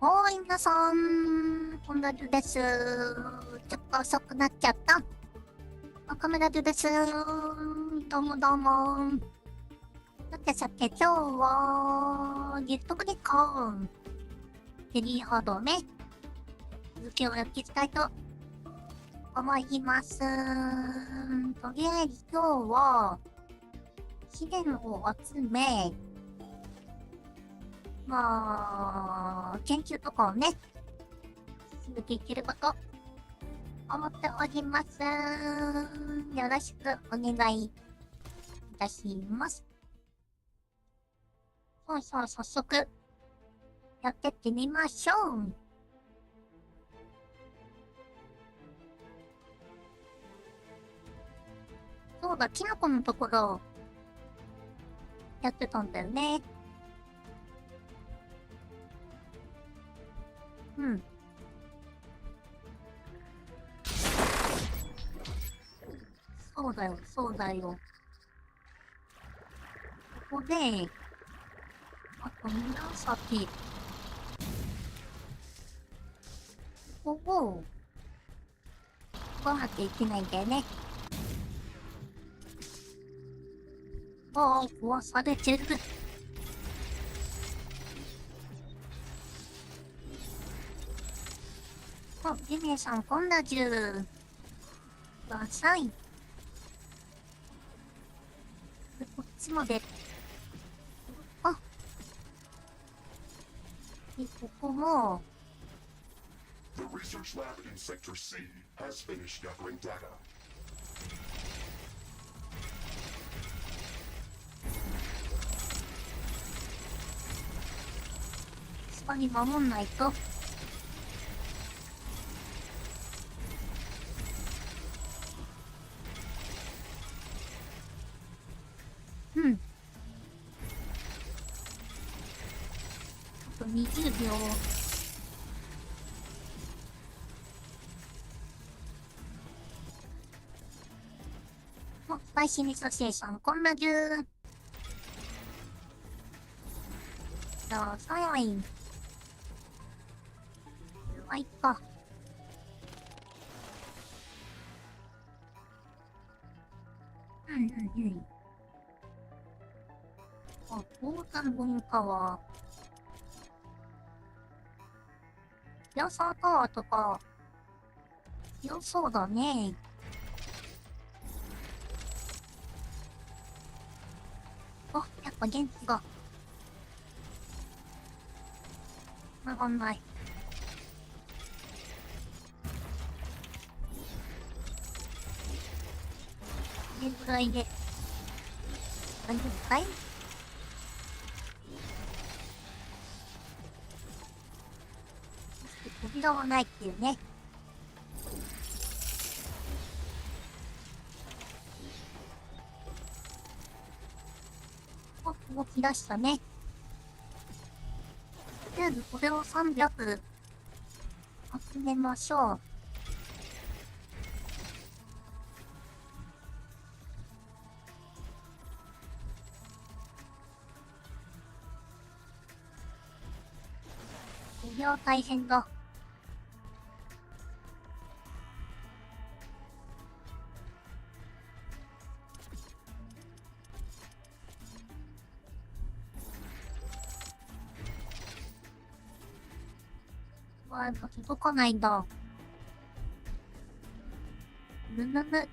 はい、皆さん、こんなじゅです。ちょっと遅くなっちゃった。赤目らじゅです。どうもどうも。さて、今日は、リフトブレイカー。フェリーハードをね、続きをやっていきたいと思います。とりあえず今日は、資源を集め、研究とかをね、進めていければと思っております。よろしくお願いいたします。早速、やってってみましょう。そうだ、キノコのところ、やってたんだよね。うん。そうだよ。ここで、あと紫。ここを、取らなきゃいけないんだよね。壊されてる。ジミーさん、こんな銃、ください。で、こっちまで。で、ここも、The research lab in Sector C has finished gathering data. そこに守んないと。うん。あと20秒。スパイシーミソシエーション、こんな銃。じゃあ、さい。いっか。うん。トータル文化は、ピアサータワーとか、強そうだね。やっぱ元気が、上がんない。これぐらいで、大丈夫かい？扉はないっていうね。動き出したね。とりあえずこれを300集めましょう。これは大変だ。届かないんだ。む。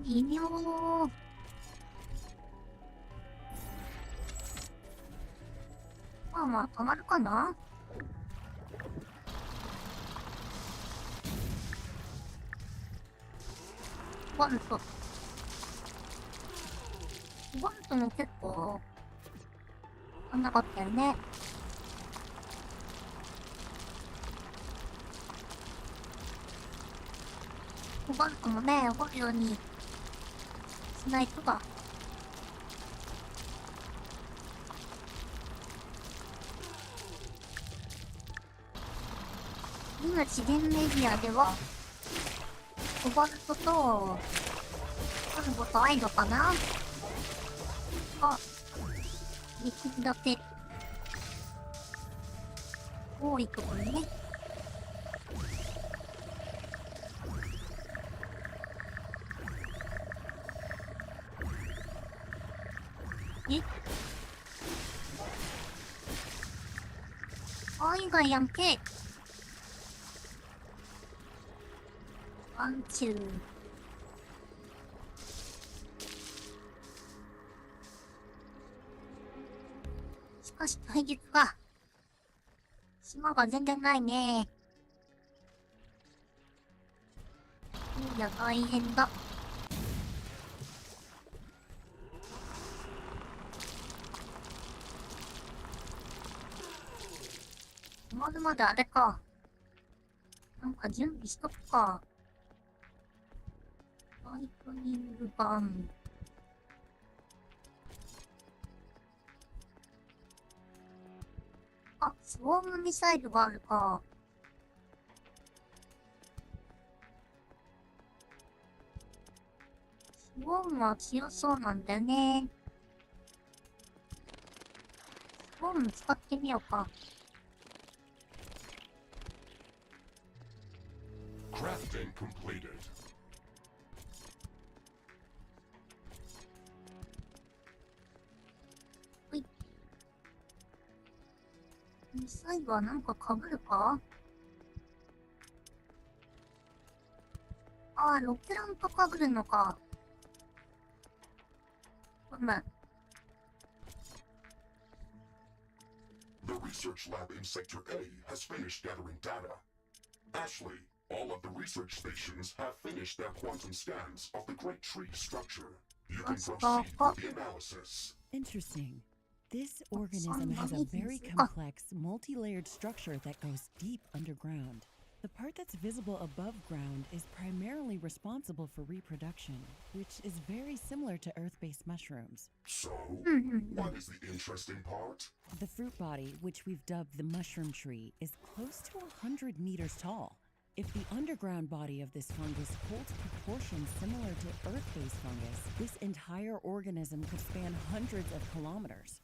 微妙。止まるかな？ワントも結構、なかったよね。ワントもね、掘るようにしないとか。今、資源メディアでは、コバルトと、カルボとアイドかな。あ、力立て。多いところにね。え、以外やんけ。ワンチュー。しかし大陸か。島が全然ないね。いや、大変だ。まだあれか。なんか準備しとくか。ライトニングガン。あ、スウォームミサイルがあるか。スウォームは強そうなんだよね。スウォーム使ってみようか。Crafting completed. ほい。ミサイルはなんか被るか。ああ、ロケランと被るのか。ごめん。The research lab in Sector A has finished gathering data. Ashley, all of the research stations have finished their quantum scans of the Great Tree structure. You can proceed with the analysis. Interesting. This organism has a very complex, multi-layered structure that goes deep underground. The part that's visible above ground is primarily responsible for reproduction, which is very similar to Earth-based mushrooms. So, what is the interesting part? The fruit body, which we've dubbed the mushroom tree, is close to 100 meters tall. If the underground body of this fungus holds proportions similar to Earth-based fungus, this entire organism could span hundreds of kilometers.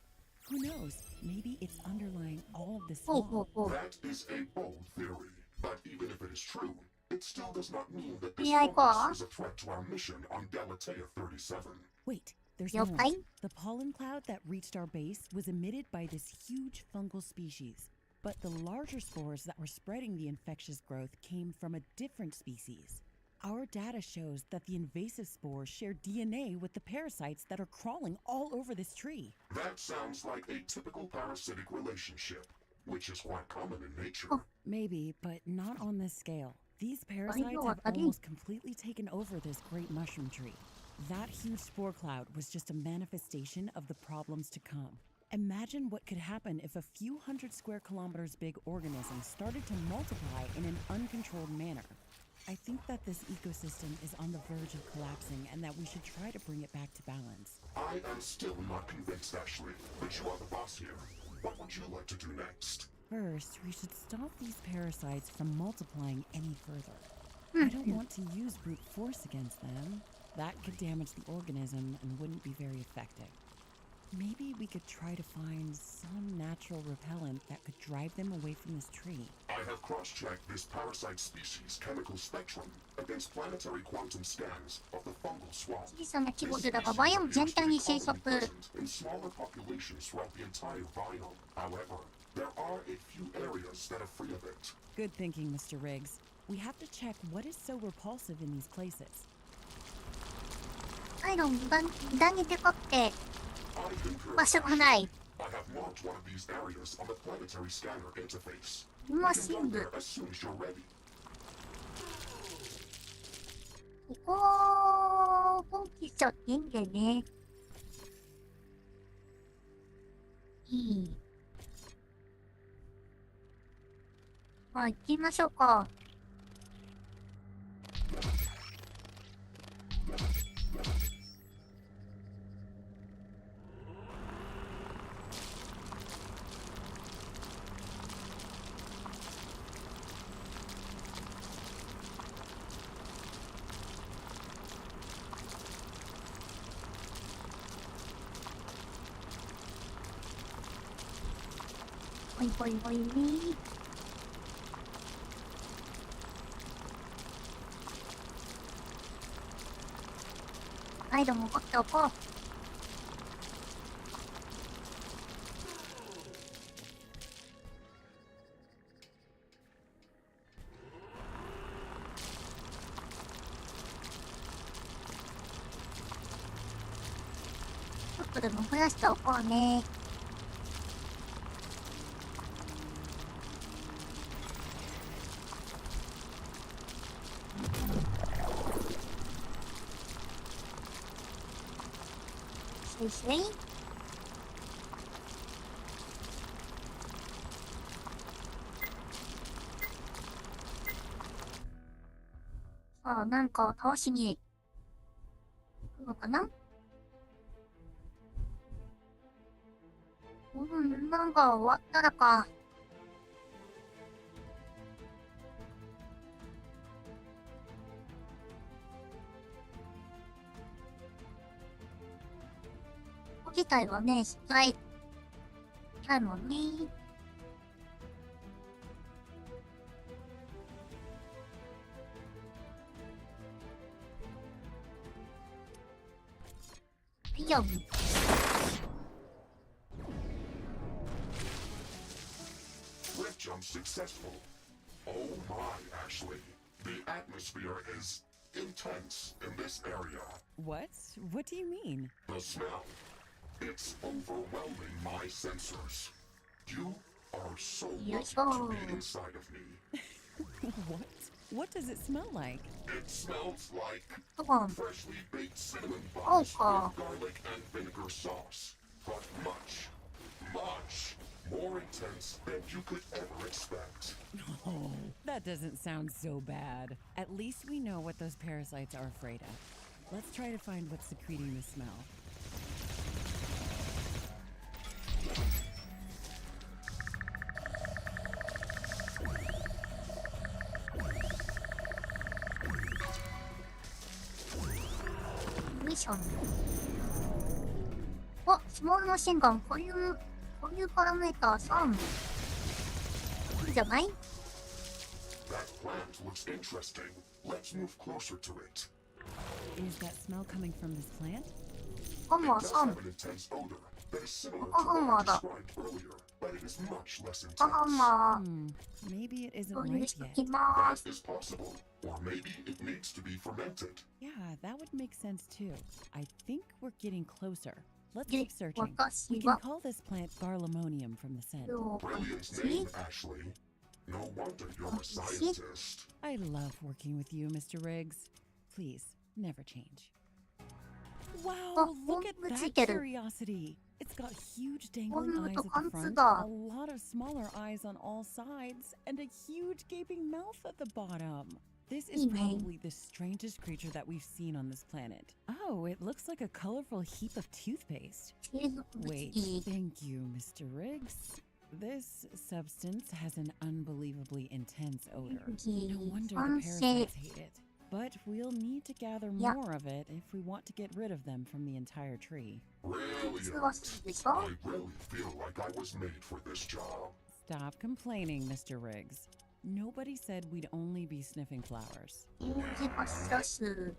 Who knows? Maybe it's underlying all of this law. That is a bold theory. But even if it is true, it still does not mean that this Yeah, fungus is a threat to our mission on Galatea 37. Wait, there's Yo, more. fine. The pollen cloud that reached our base was emitted by this huge fungal species. But the larger spores that were spreading the infectious growth came from a different species. Our data shows that the invasive spores share DNA with the parasites that are crawling all over this tree. That sounds like a typical parasitic relationship, which is quite common in nature. Maybe, but not on this scale. These parasites have almost completely taken over this great mushroom tree. That huge spore cloud was just a manifestation of the problems to come. Imagine what could happen if a few hundred square kilometers big organism started to multiply in an uncontrolled manner. I think that this ecosystem is on the verge of collapsing and that we should try to bring it back to balance. I am still not convinced, Ashley, but you are the boss here. What would you like to do next? First, we should stop these parasites from multiplying any further. I don't want to use brute force against them. That could damage the organism and wouldn't be very effective. Maybe we could try to find some natural repellent that could drive them away from this tree. I have cross-checked this parasite species' chemical spectrum against planetary quantum scans of the fungal swamp. 小さな規模だがバイオーム全体に生息。 In smaller populations throughout the entire biome. However, there are a few areas that are free of it. Good thinking, Mr. Riggs. We have to check what is so repulsive in these places. アイロン無駄にでかくて I concur. 場所がない。 I have marked one of these areas on the planetary scanner interface. 今 You す can ぐ go there as soon as you're ready. ここ本気しちゃっていいんだよね。いい。まあ行ってみましょうか。ほいほいほい。ガイドも持っておこう。ちょっとでも増やしておこうね。シュイシュイ。さあ、なんかを倒しに行くのかな。なんか終わったらか。自体はね、失敗ないもんね。いいよ。Rift jump successful. Oh my, Ashley. The atmosphere is intense in this area. What? What do you mean? The smell. It's overwhelming my sensors. You are so welcome to be inside of me. What? What does it smell like? It smells like Come on. freshly baked cinnamon buns with garlic and vinegar sauce. But much, much more intense than you could ever expect. Oh, that doesn't sound so bad. At least we know what those parasites are afraid of. Let's try to find what's secreting the smell. Mission. お、スモールマシンガン、こういうパラメーター3。いいんじゃない？ That plant looks interesting. Let's move closer to it. Is that smell coming from this plant? ハンマー It does 3。 have an intense odor that is similar to Oh, what I that. described earlier, but it is much less ハ intense. ンマー。 Maybe it isn't お許 ripe しと yet. きま That ーす。 is possible. Or maybe it needs to be fermented. Yeah, that would make sense too. I think we're getting closer. Let's keep searching. We 私 can は call this plant garlemonium from the scent. Brilliant name, Ashley. No wonder you're a scientist. I love working with you, Mr. Riggs. Please, never change. Wow, Oh, look at oh, that let's get it. curiosity. It's got huge dangling Oh, eyes the at the front, pants. a lot of smaller eyes on all sides, and a huge gaping mouth at the bottom. This is probably the strangest creature that we've seen on this planet. Oh, it looks like a colorful heap of toothpaste. Wait, thank you, Mr. Riggs. This substance has an unbelievably intense odor. No wonder the parasites hate it. But we'll need to gather more of it if we want to get rid of them from the entire tree. Brilliant. I really feel like I was made for this job. Stop complaining, Mr. Riggs. Nobody said we'd only be sniffing flowers. 用事がし出す。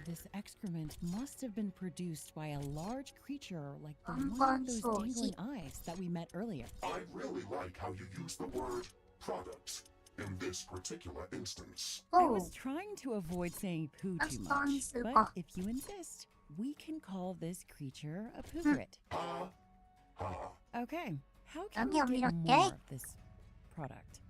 This excrement must have been produced by a large creature like the I'm one with those going dangling eyes that we met earlier. I really like how you use the word product in this particular instance. I Oh, was trying to avoid saying poo That's too fine, much, Super. but if you insist, we can call this creature a poogrit. Ha, ha. Okay, how can Yummy, we yummy, get okay. more of this product?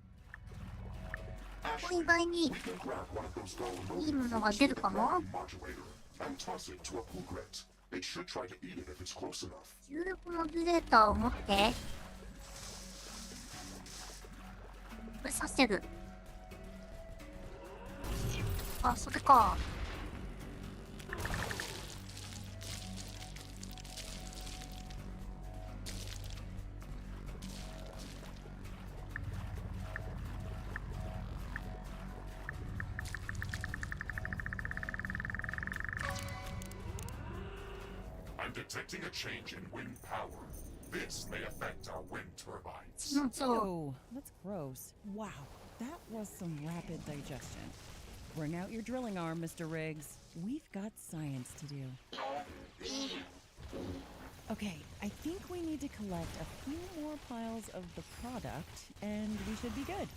これ以外に We can grab one of those いいもの garlemonium が出るかな？ modulator and toss it to a poogret. It should try to eat it if it's close enough. 重力モデレーターを持って。これさせる。あ、それか。I'm detecting a change in wind power. This may affect our wind turbines. Oh, that's gross. Wow, that was some rapid digestion. Bring out your drilling arm, Mr. Riggs. We've got science to do. Okay, I think we need to collect a few more piles of the product, and we should be good.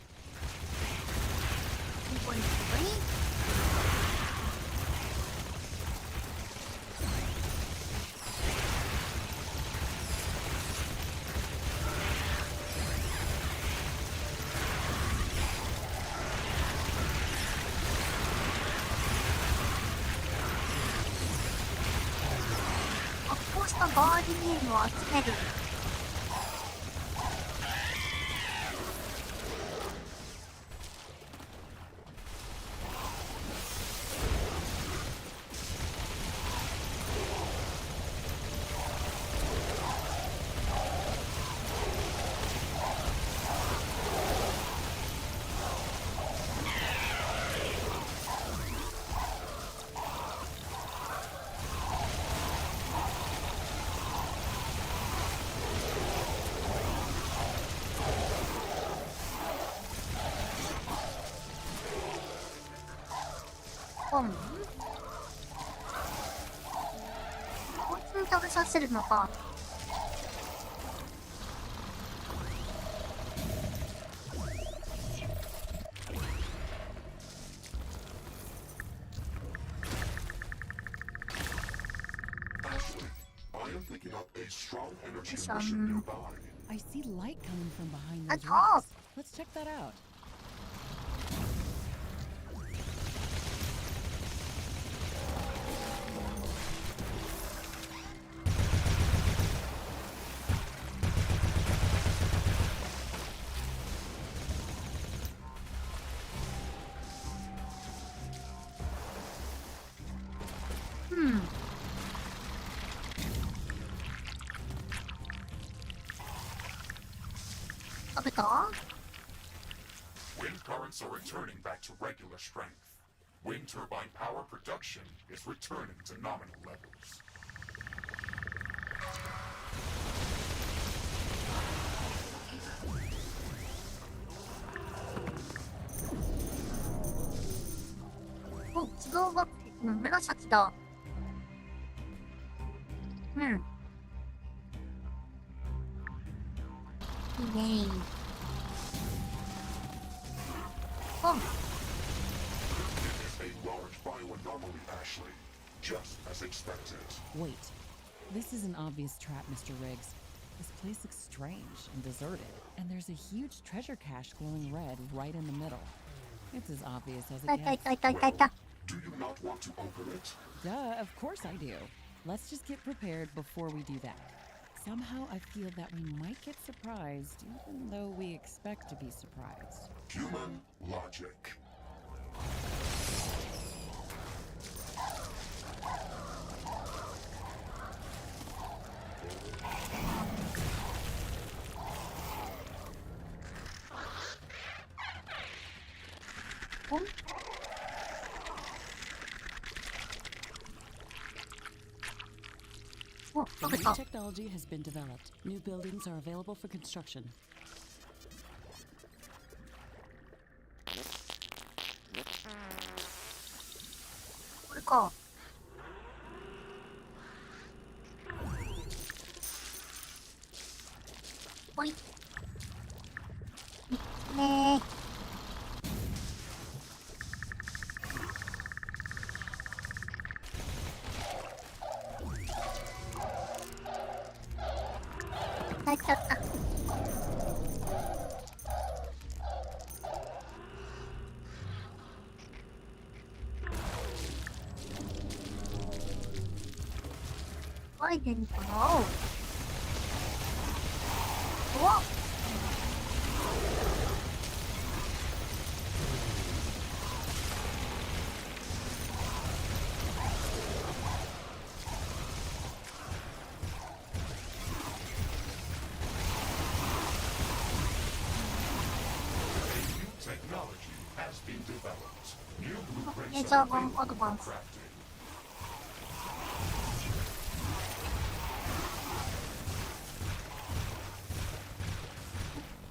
こいつに食べさせるのか。I see light coming from behind At those all. rocks. Let's check that out. Wind currents are returning back to regular strength. Wind turbine power production is returning to nominal levels. Oh, 自動が紫だ。うん。いいね。Oh. It is a large bioanomaly, Ashley. Just as expected. Wait, this is an obvious trap, Mr. Riggs. This place looks strange and deserted, and there's a huge treasure cache glowing red right in the middle. It's as obvious as it gets. Do you not want to open it? Duh, of course I do. Let's just get prepared before we do that. Somehow I feel that we might get surprised, even though we expect to be surprised. Human logic. The new technology has been developed. New buildings are available for construction. Why didn't I know? What? Technology has been developed. New blueprints It's are all gone available for advanced. crafting.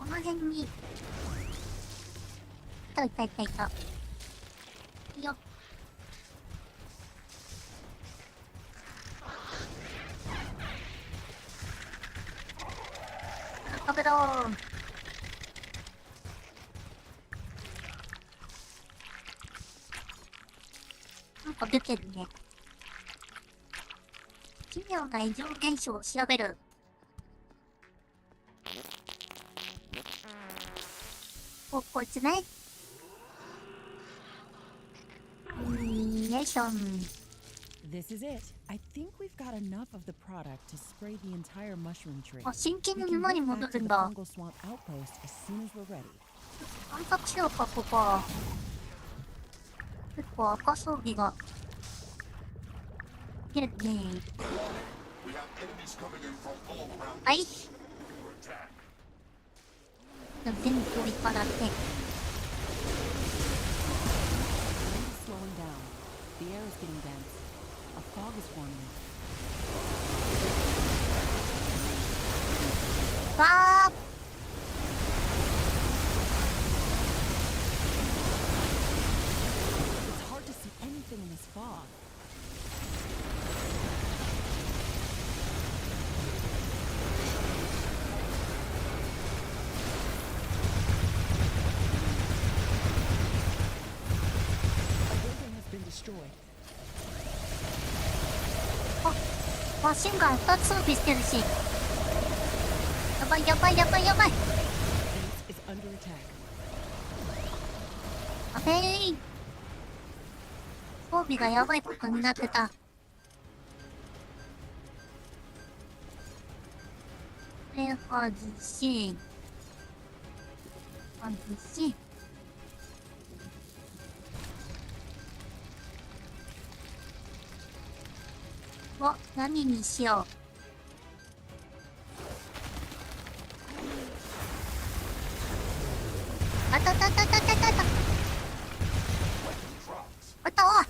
この辺に。いたいたいたいた。よっ。食べろー。なんか出てるね。奇妙な異常現象を調べる。お、こいつね。よいしょ。This is it. I think we've got enough of the product to spray the entire mushroom tree. あ、真剣 We に can 沼に get 戻 back る to ん the だ。 fungal swamp outpost as soon as we're ready. 探索しようか、ここは。結構赤装備が。いるね。We have enemies coming in from all around はい。 to attack. 全部取り払って。Wind is slowing down. The air is getting dense. A fog is forming. わー。It's hard to see anything in this fog. A building has been destroyed. あ、マシンガン2つ装備してるし。やばいやばいやばいやばい。 Base is under attack. あべー。装備がやばいことになってた。これ外し。外し。お、何にしよう。あたたたたたたた。あったわ。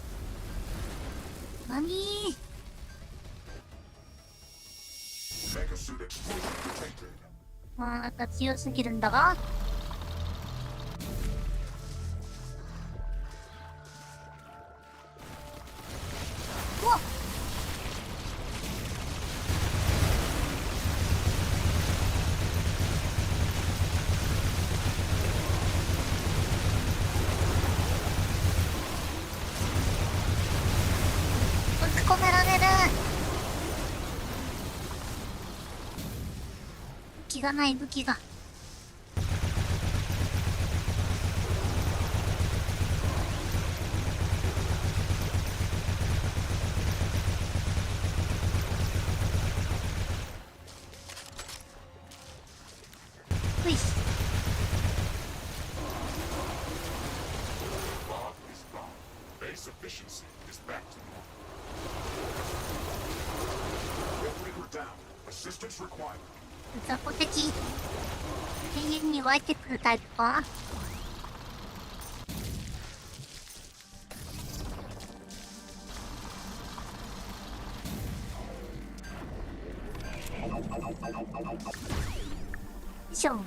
なにー。 Mega suit explosion detected. また強すぎるんだが。うわっ。撃ち込められる。武器がない武器が。ふいっ。Fog is gone. Base efficiency is back to normal. Riftbreaker down. Assistance required. 雑魚的。永遠に湧いてくるタイプか。よいしょ。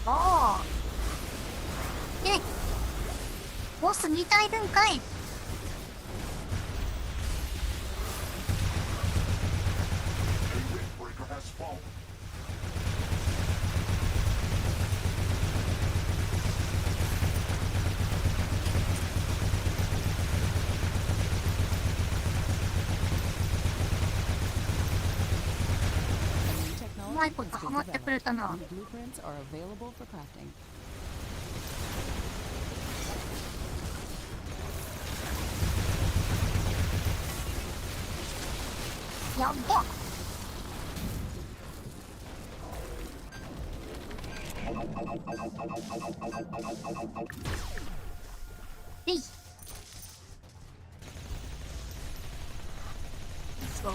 ああ。え、ボス2体分かい。A Riftbreaker has fallen. New うまい technology こ has とハ been マってくれ developed. たな。 New blueprints are available for crafting. よやっば。えい。そう。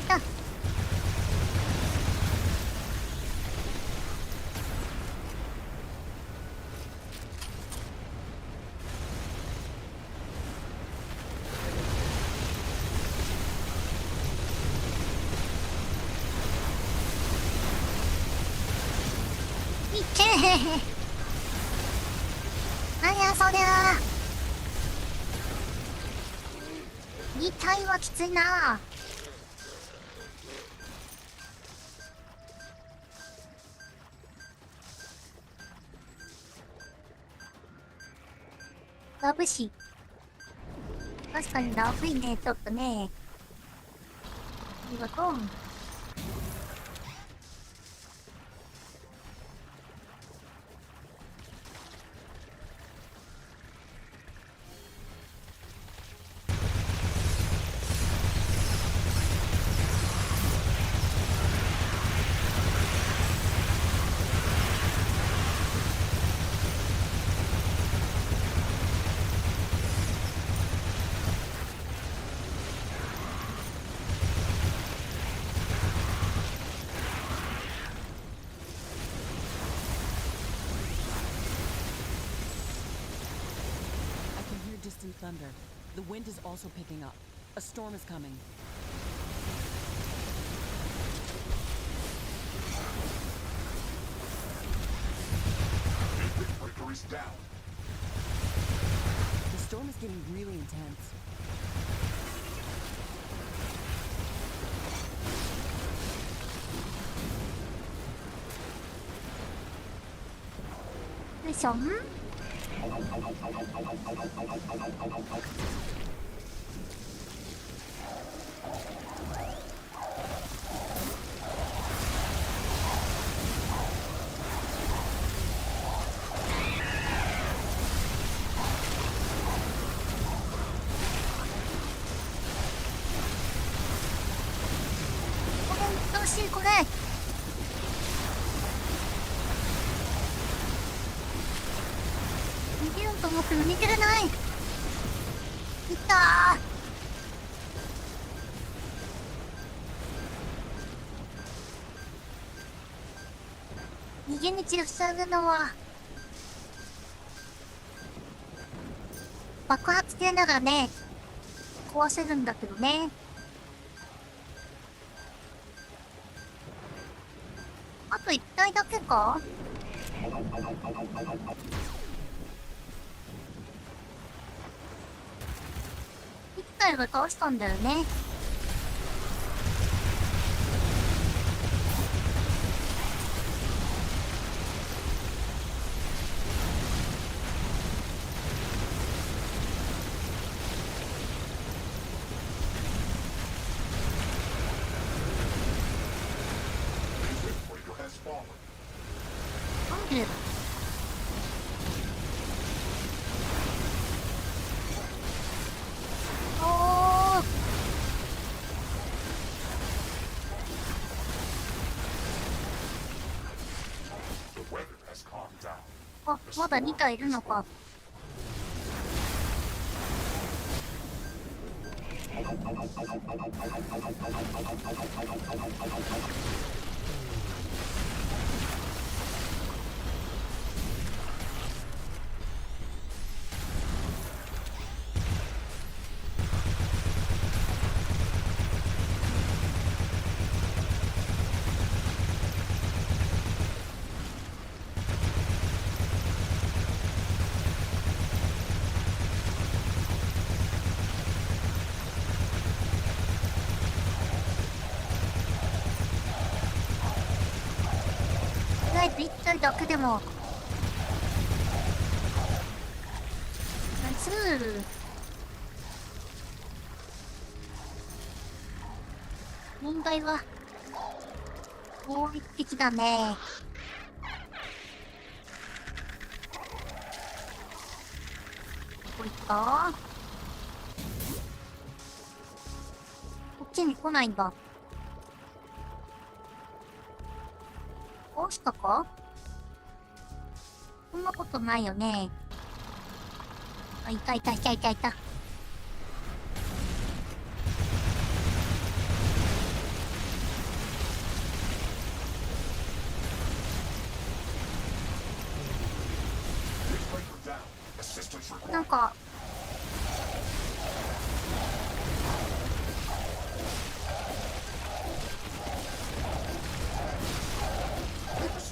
いた。いけー。なんやそりゃ。2体はきついな。ラブシ。確かにラブいね、ちょっとね。ありがとう。Distant thunder. The wind is also picking up. A storm is coming. Riftbreaker is down. The storm is getting really intense.どうしようこれ。逃げようと思っても逃げれない。いったー。逃げ道を塞ぐのは爆発系ならね壊せるんだけどね。あと1体だけか。1体が倒したんだよね。なんであ、まだ2体いるのか。あえず1体だけでも。ナイス。問題は攻撃的だね。どこ行った？こっちに来ないんだ。どうしたか？そんなことないよね。あ、いたいたいたいたいた。なんか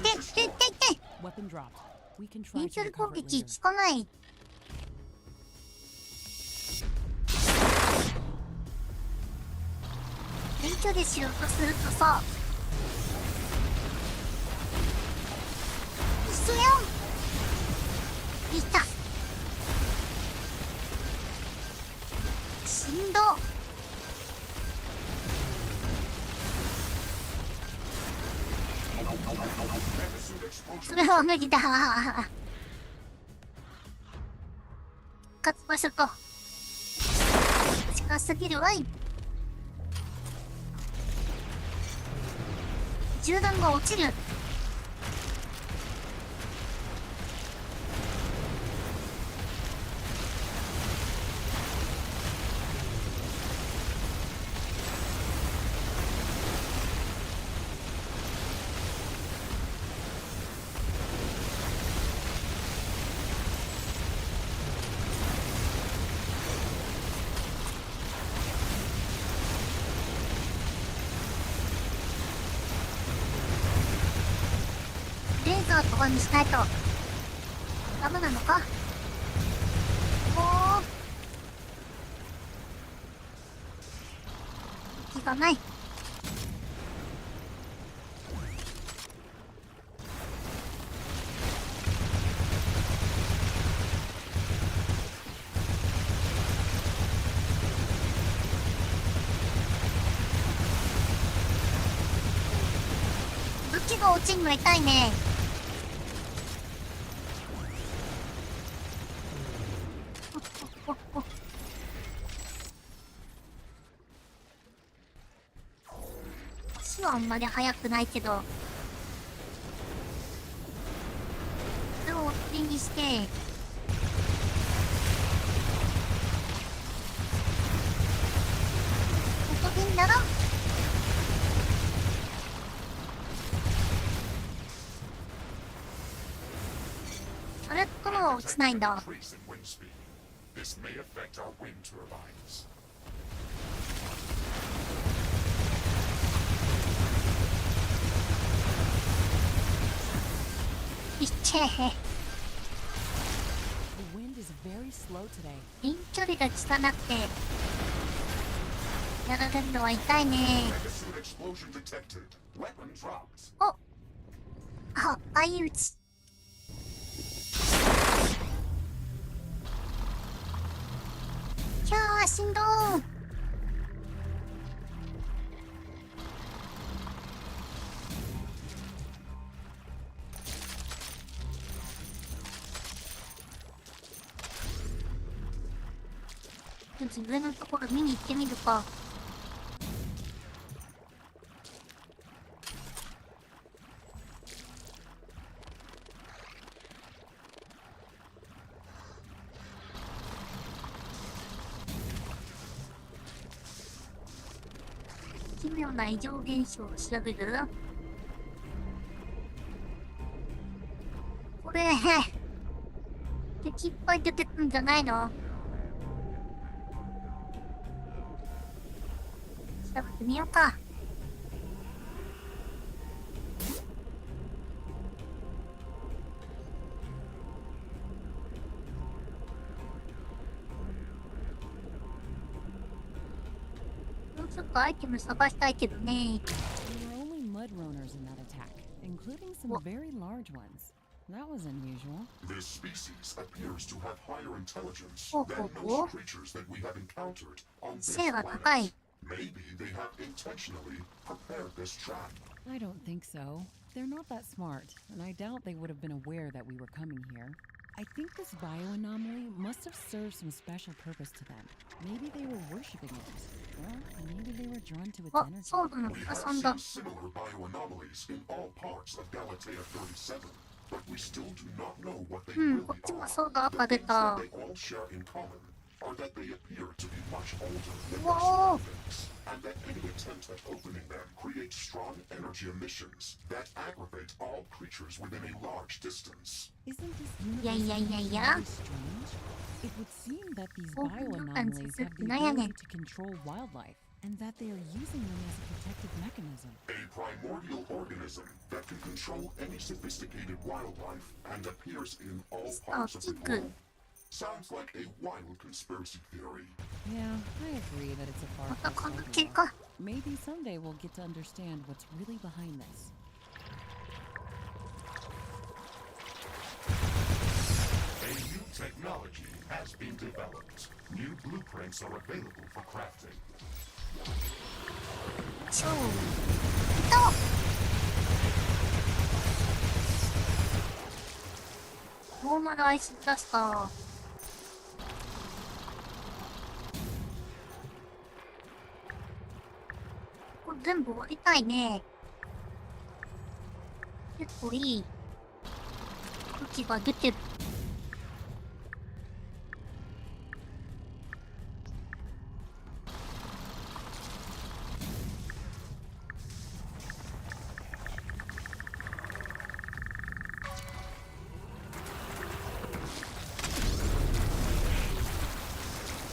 で Weapon dropped. We can 遠 try 距 to 離攻 recover it 撃 later. 効かない。遠距離しようとするとさ、一緒よ。いた。しんど。それは無理だ。勝つ場所と近すぎるわい。銃弾が落ちる。レーザーとかにしないとダメなのか。もう気がない。武器が落ちんの痛いね。足はあんまり速くないけど、それをおとりにしておとりにならん。あれこの落ちないんだ。 Increase in wind speed. This may affect our wind turbines. いっちゃえ。 The wind is very slow today. 遠距離が効かなくてやられるのは痛いね。 Megasuit explosion detected. Weapon dropped. お、あ、相打ち。キャー、しんどー。自分のところ見に行ってみるか。奇妙な異常現象を調べる。これ敵いっぱい出てくんじゃないの？調べてみようか。もうちょっとアイテム探したいけどね。There were only mud runners in that attack. including some very large ones. That was unusual. This species appears to have higher intelligence Oh, than oh, most oh. creatures that we have encountered on this 背が高い。 planet. Maybe they have intentionally prepared this trap. I don't think so. They're not that smart, and I doubt they would have been aware that we were coming here. I think this bioanomaly must have served some special purpose to them. Maybe they were worshipping it. Or maybe they were drawn to its あ、 energy. そうだの We か have さんだ。 seen similar bioanomalies in all parts of Galatea 37, but we still do not know what they うん、 really こっちも are. そうだ、赤 The 出 things た that。they all share in common are that they appear to be much older than Whoa. most things, and that any attempt at opening them creates strong energy emissions that aggravate all creatures within a large distance. Isn't this Yeah, universe yeah, yeah, yeah. really strange? It would seem that these Oh, bioanomalies have the yeah. ability to control wildlife, and that they are using them as a protective mechanism. A primordial organism that can control any sophisticated wildlife and appears in all parts of the globe. Sounds like a wild conspiracy theory. Yeah, I agree that it's a また far-fetched 関 idea. 係か。 Maybe someday we'll get to understand what's really behind this. A new technology has been developed. New blueprints are available for crafting. そう。と。ノーマルアイスブラスター。これ全部終わりたいね。結構いい武器が出てる。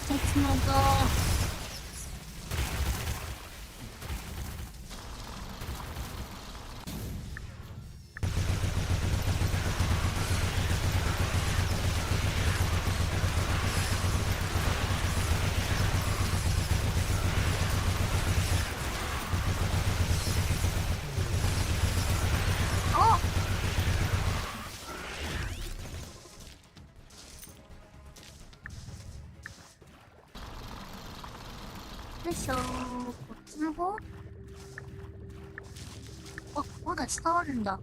鉄のぞ。あ、よいしょー、こっちの方。あ、まだ下あるんだ。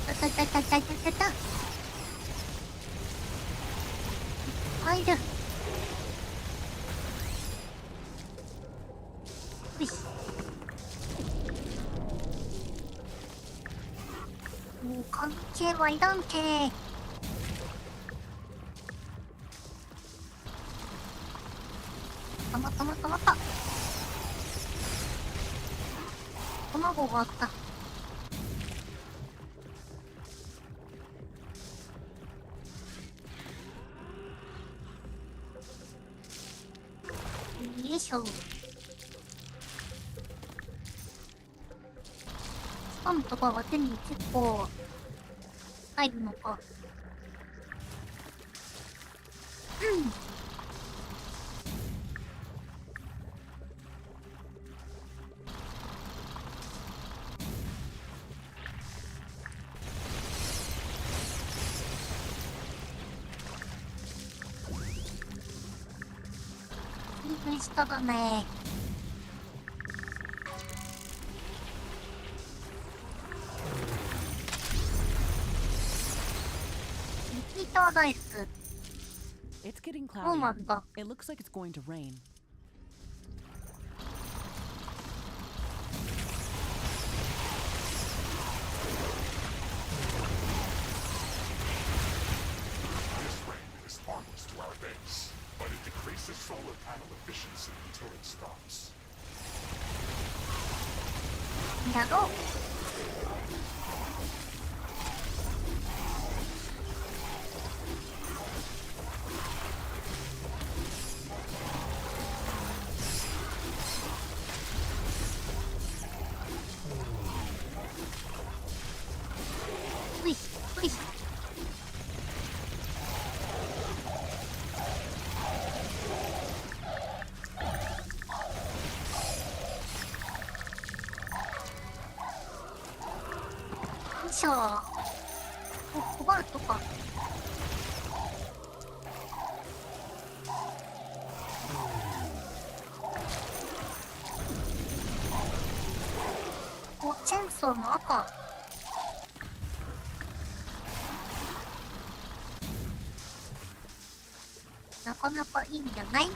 たたたたたたた。入る。よし。もう関係はいらんけ。たまたまたまた。卵があった。よいしょ。スパムとかは手に結構入るのか。うん。いいしただね。リピーター大福。 It's getting ノー cloudy. マルだ。 It looks like it's going to rain. This rain is harmless to our base, but it decreases solar panel efficiency until it stops. やろう。しょ。コバルトか。チェーンソーの赤。なかなかいいんじゃない？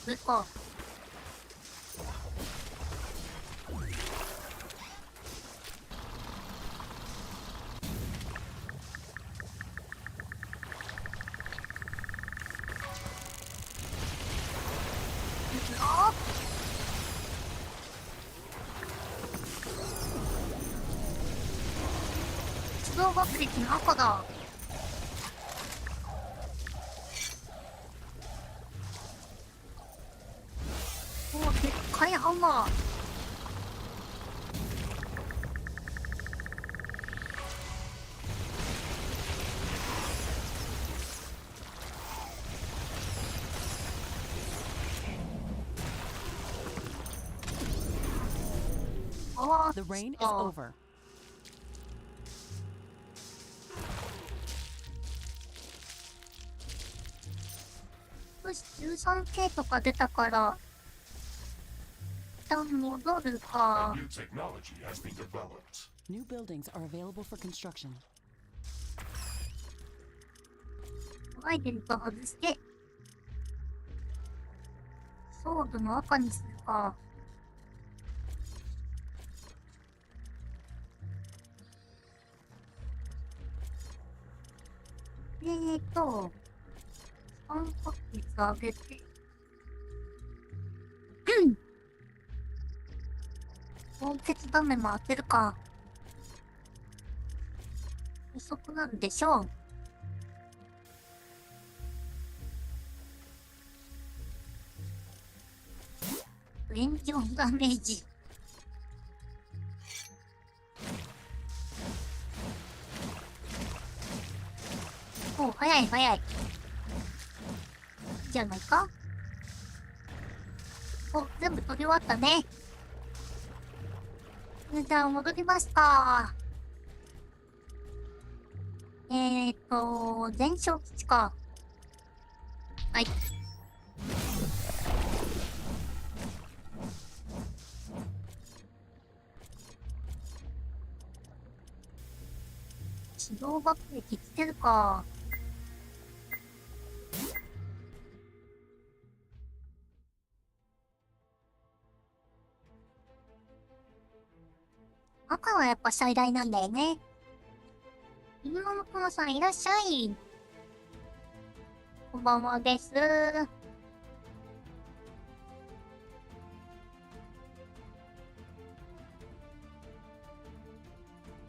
上か。自動爆撃の赤だ。おー、でっかいハンマー。あ The rain is あ over. よし、13K とか出たから、一旦戻るか。 New technology has been developed. New buildings are available for construction. ワイデルト外して、ソードの赤にするか。3ヶ月上げて。凍結ダメも当てるか。遅くなるでしょう。エンジョンダメージ。お、早い早い。いいじゃないか。お、全部取り終わったね。じゃあ戻りました。全焼基地か。はい。自動爆撃してるか。赤はやっぱ最大なんだよね。犬の友さんいらっしゃい。こんばんはです。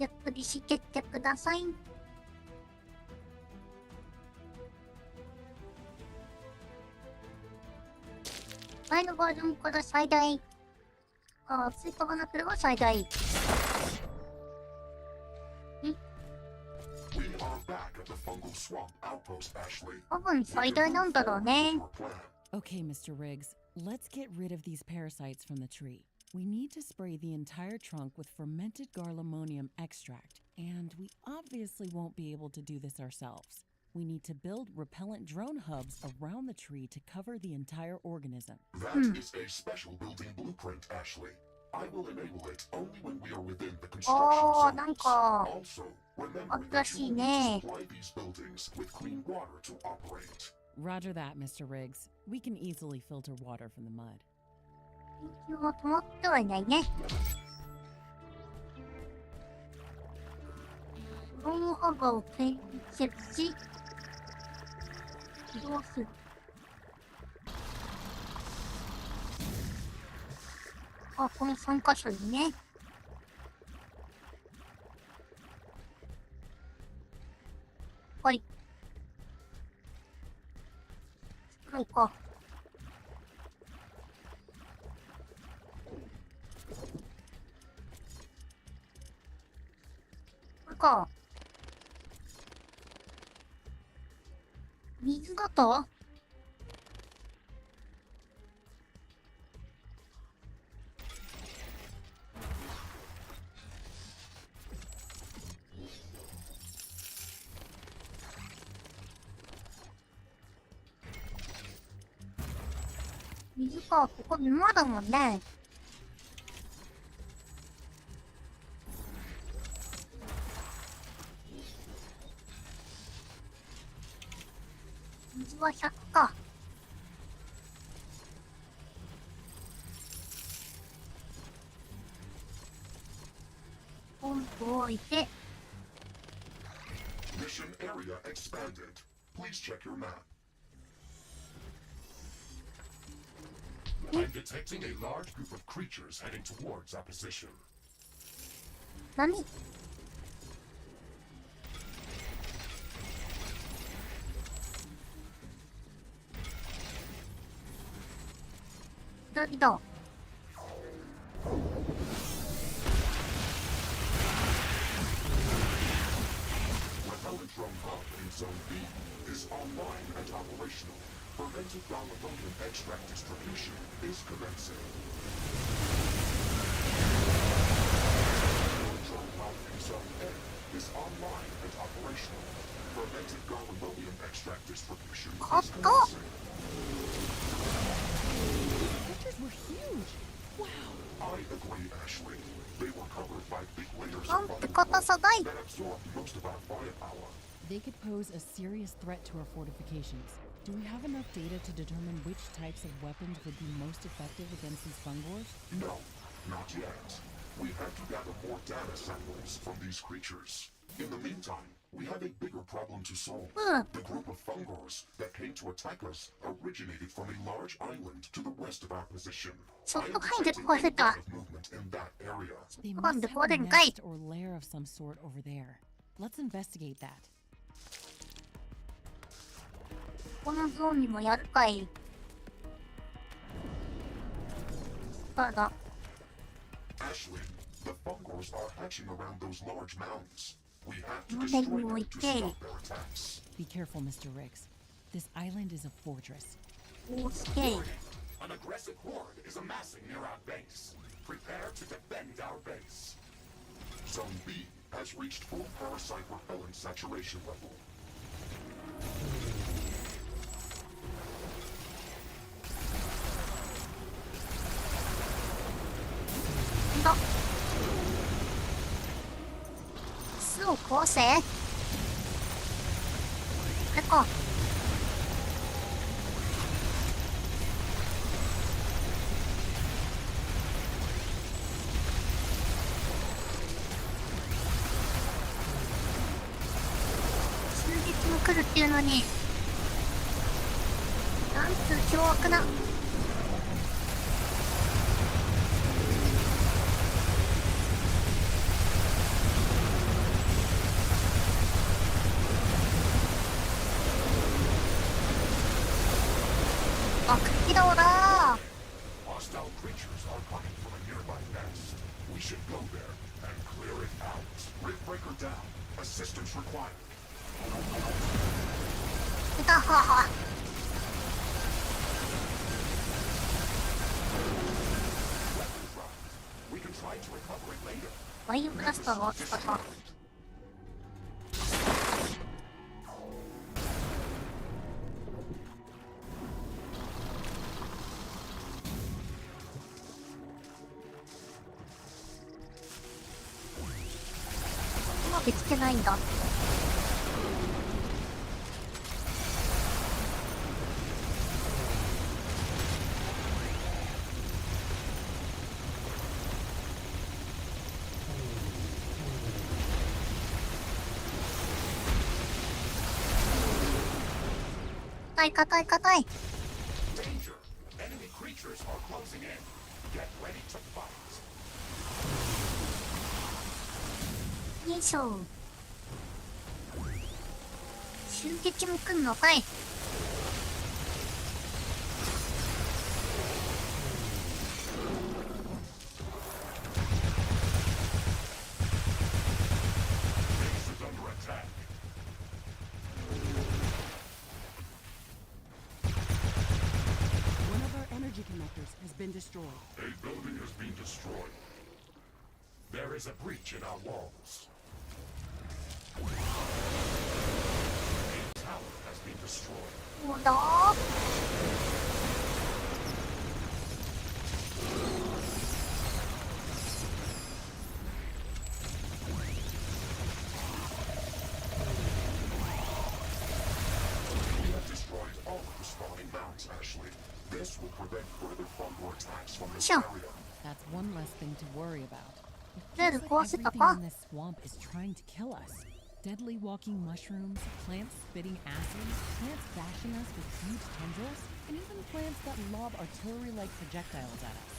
ゆっくりしてってください。前のバージョンから最大。追加がなければ最大。We are back at the fungal swamp outpost, Ashley. 多分最大なんだろうね。 Your plan. Okay, Mr. Riggs, let's get rid of these parasites from the tree. We need to spray the entire trunk with fermented garlemonium extract, and we obviously won't be able to do this ourselves. We need to build repellent drone hubs around the tree to cover the entire organism. That is a special building blueprint, Ashley. I will enable it only when we are within the construction おー、 zones. なんか、 Also, remember that you will need to supply these buildings with clean water to operate. Roger that, Mr. Riggs. We can easily filter water from the mud. 研究は止まってはいないね。ドローンハガーを建設し、移動する。あ、この3箇所にね。はい。はいか。これか。水だと水か、ここ沼だもんね。水は100か。ポンプを置いて。Mission area expanded. Please check your map. I'm detecting a large group of creatures heading towards our position. 何？左だ。Repellent drone hub in Zone B is online and operational. Fermented Gallium extract distribution is commencing. Drone hub in Zone A is online and operational. Fermented Gallium extract distribution is commencing. Creatures were huge. Wow. I agree, Ashley. They were covered by big layers な of んて bubble 硬さだい。 that absorbed most of our firepower. They could pose a serious threat to our fortifications. Do we have enough data to determine which types of weapons would be most effective against these fungors? No, not yet. We have to gather more data samples from these creatures. In the meantime, we have a bigger problem to solve. The group of fungors that came to attack us originated from a large island to the west of our position. そっ I と am 入って detecting こ a せ lot た。 of movement in that area. They Come on, must before have a they guide. nest or lair of some sort over there. Let's investigate that. このゾーンにもやるかい。ただ、 Ashley, the fungors are hatching around those large mounds. We have to モデ destroy ルを them 置い to て、 stop their attacks. Be careful, Mr. Riggs. This island is a fortress. オーケー。 An aggressive horde is amassing near our base. Prepare to defend our base. Zone B has reached full parasite repellent saturation level. だ。巣を壊せ。あれか。襲撃も来るっていうのに。なんつう凶悪な。爆撃だわな。 Hostile creatures are coming from a nearby nest. We should go there and clear it out. Riftbreaker down. Assistance required. いたはは。 Weapons round. We can try to recover it later. ワインブラスターを使った。うまくつけないんだ。硬い硬い硬い。 Danger. Enemy creatures are closing in. Get ready to fight. よいしょ。襲撃も来んのかい。energy connectors has been destroyed. A building has been destroyed. There is a breach in our walls. A tower has been destroyed. どうだ We have destroyed all of the spawning mounts, Ashley. This will prevent further fungal attacks from this Sure. area. That's one less thing to worry about. It There, feels like close it, everything Papa. in this swamp is trying to kill us. Deadly walking mushrooms, plants spitting acid, plants bashing us with huge tendrils, and even plants that lob artillery-like projectiles at us.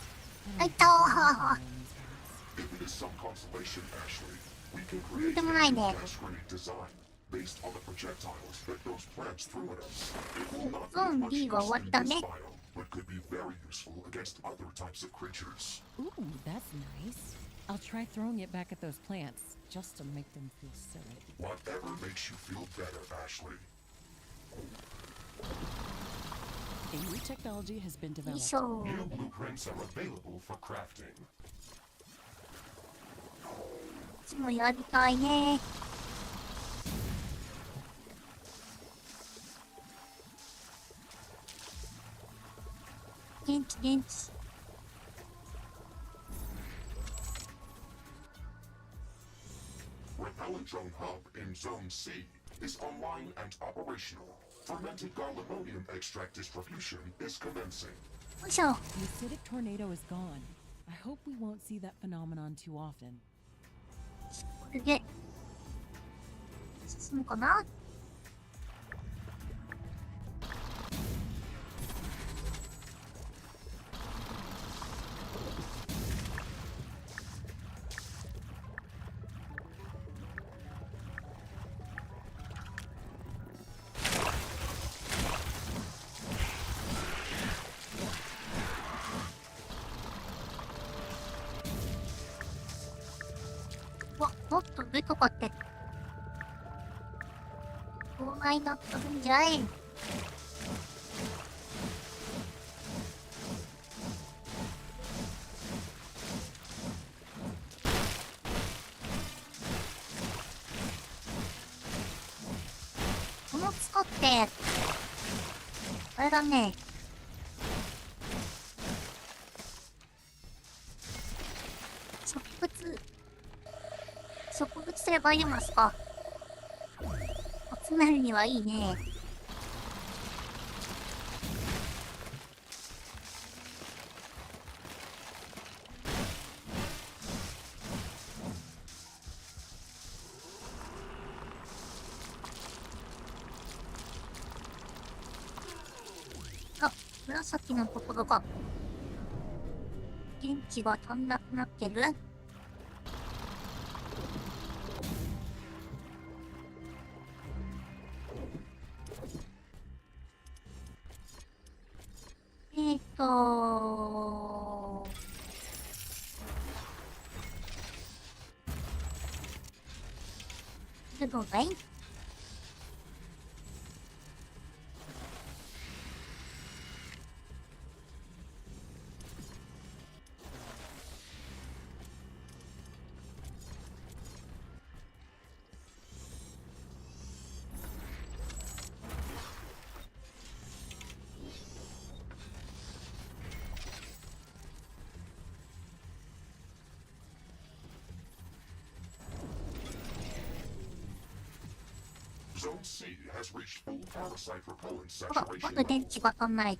I I don't know don't- what's going on in these plants. If it is some consolation, Ashley, we can とん create で a もないね gas grenade design based on the projectiles that those plants threw at us. It will not be ゾン much ビは use 終わっ in た this ね biome, but could be very useful against other types of creatures. Ooh, that's nice. I'll try throwing it back at those plants, just to make them feel silly. Whatever makes you feel better, Ashley. A new technology has been よい developed. しょ New blueprints are available for crafting. いつもやりたいね元気元気 Repellent drone hub in Zone C is online and operational. Fermented garlimonium extract distribution is commencing. よいしょ The acidic tornado is gone. I hope we won't see that phenomenon too often. これで進むかなわ、もっと上とかって妨害になってるんじゃいこの使ってあれだね植物性バイオマスか集めるにはいいねあ、紫のところが電池が足んなくなってるどうだいZone C has reached full parasite repellent あら、ま saturation だ電 level. 池が足んない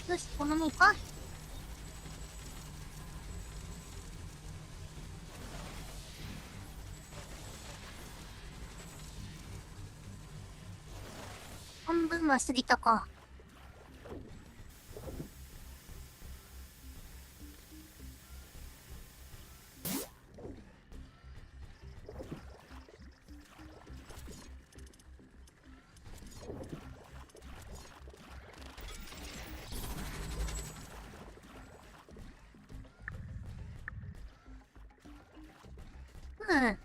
よし、このもんか半分は過ぎたかうん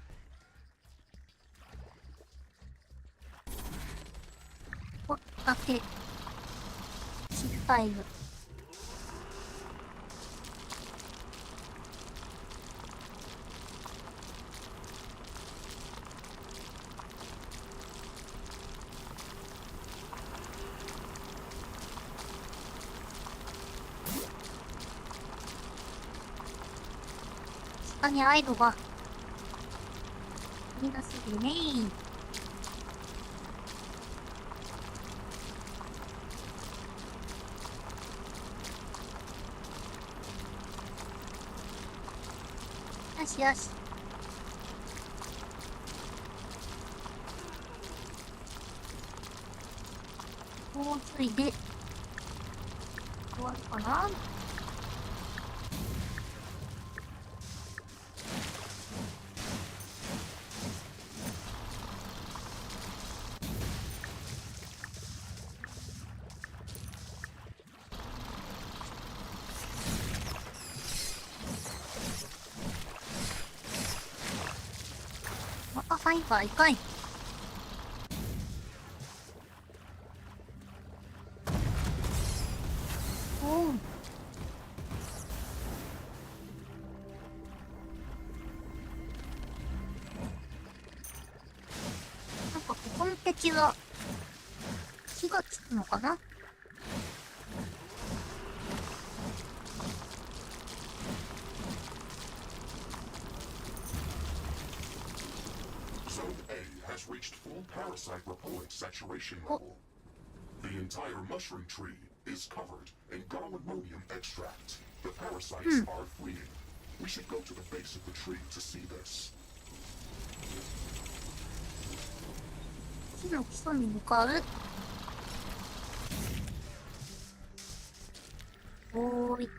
こっだけ失敗よ。下にアイドが見なすぎるね。よしよし。もうついで終わるかな。またサイファーいかい。おう。なんかここの敵は火がつくのかな。Zone A has reached full parasite repellent saturation level. The entire mushroom tree is covered in garlemonium extract. The parasites are fleeing. We should go to the base of the tree to see this. 木の基礎に向かう。おーい。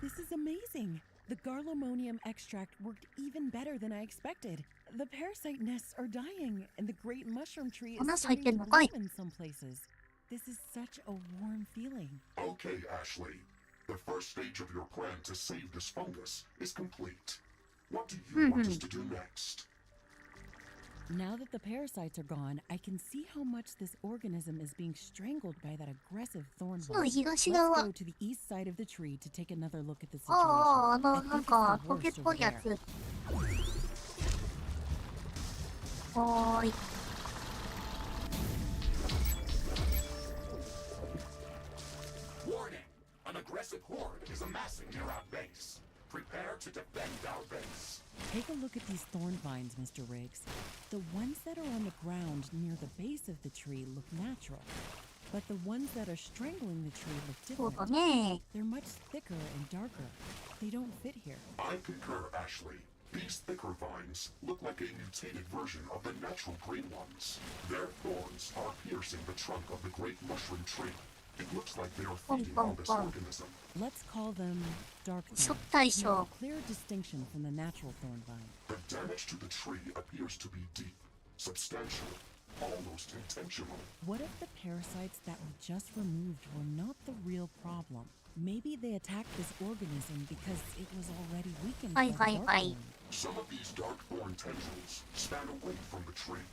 This is amazing. The garlemonium extract worked even better than I expected. The parasite nests are dying, and the great mushroom tree is starting to bloom in some places. This is such a warm feeling. Okay, Ashley. The first stage of your plan to save this fungus is complete. What do you want us to do next? Now that the parasites are gone, I can see how much this organism is being strangled by that aggressive thorn 木の vine. 東 Let's 側。 go to the east side of the tree to take another look at the ああ、 situation. I なん think か it's ト the ゲっ worst ぽ over いや there. つ。はーい。Warning! An aggressive horde is amassing near our base. Prepare to defend our base. Take a look at these thorn vines, Mr. Riggs. The ones that are on the ground near the base of the tree look natural, but the ones that are strangling the tree look そうだ different. ね。 They're much thicker and darker. They don't fit here. I concur, Ashley. These thicker vines look like a mutated version of the natural green ones. Their thorns are piercing the trunk of the great mushroom tree. It looks like they are feeding on this organism. Let's call them dark 初 thorn. 対 To make 象 a。clear distinction from the natural thorn vine. The damage to the tree appears to be deep, substantial, almost intentional. What if the parasites that we just removed were not the real problem? Maybe they attacked this organism because it was already weakened by the dark Hi. thorn. Some of these dark thorn tendrils span away from the tree.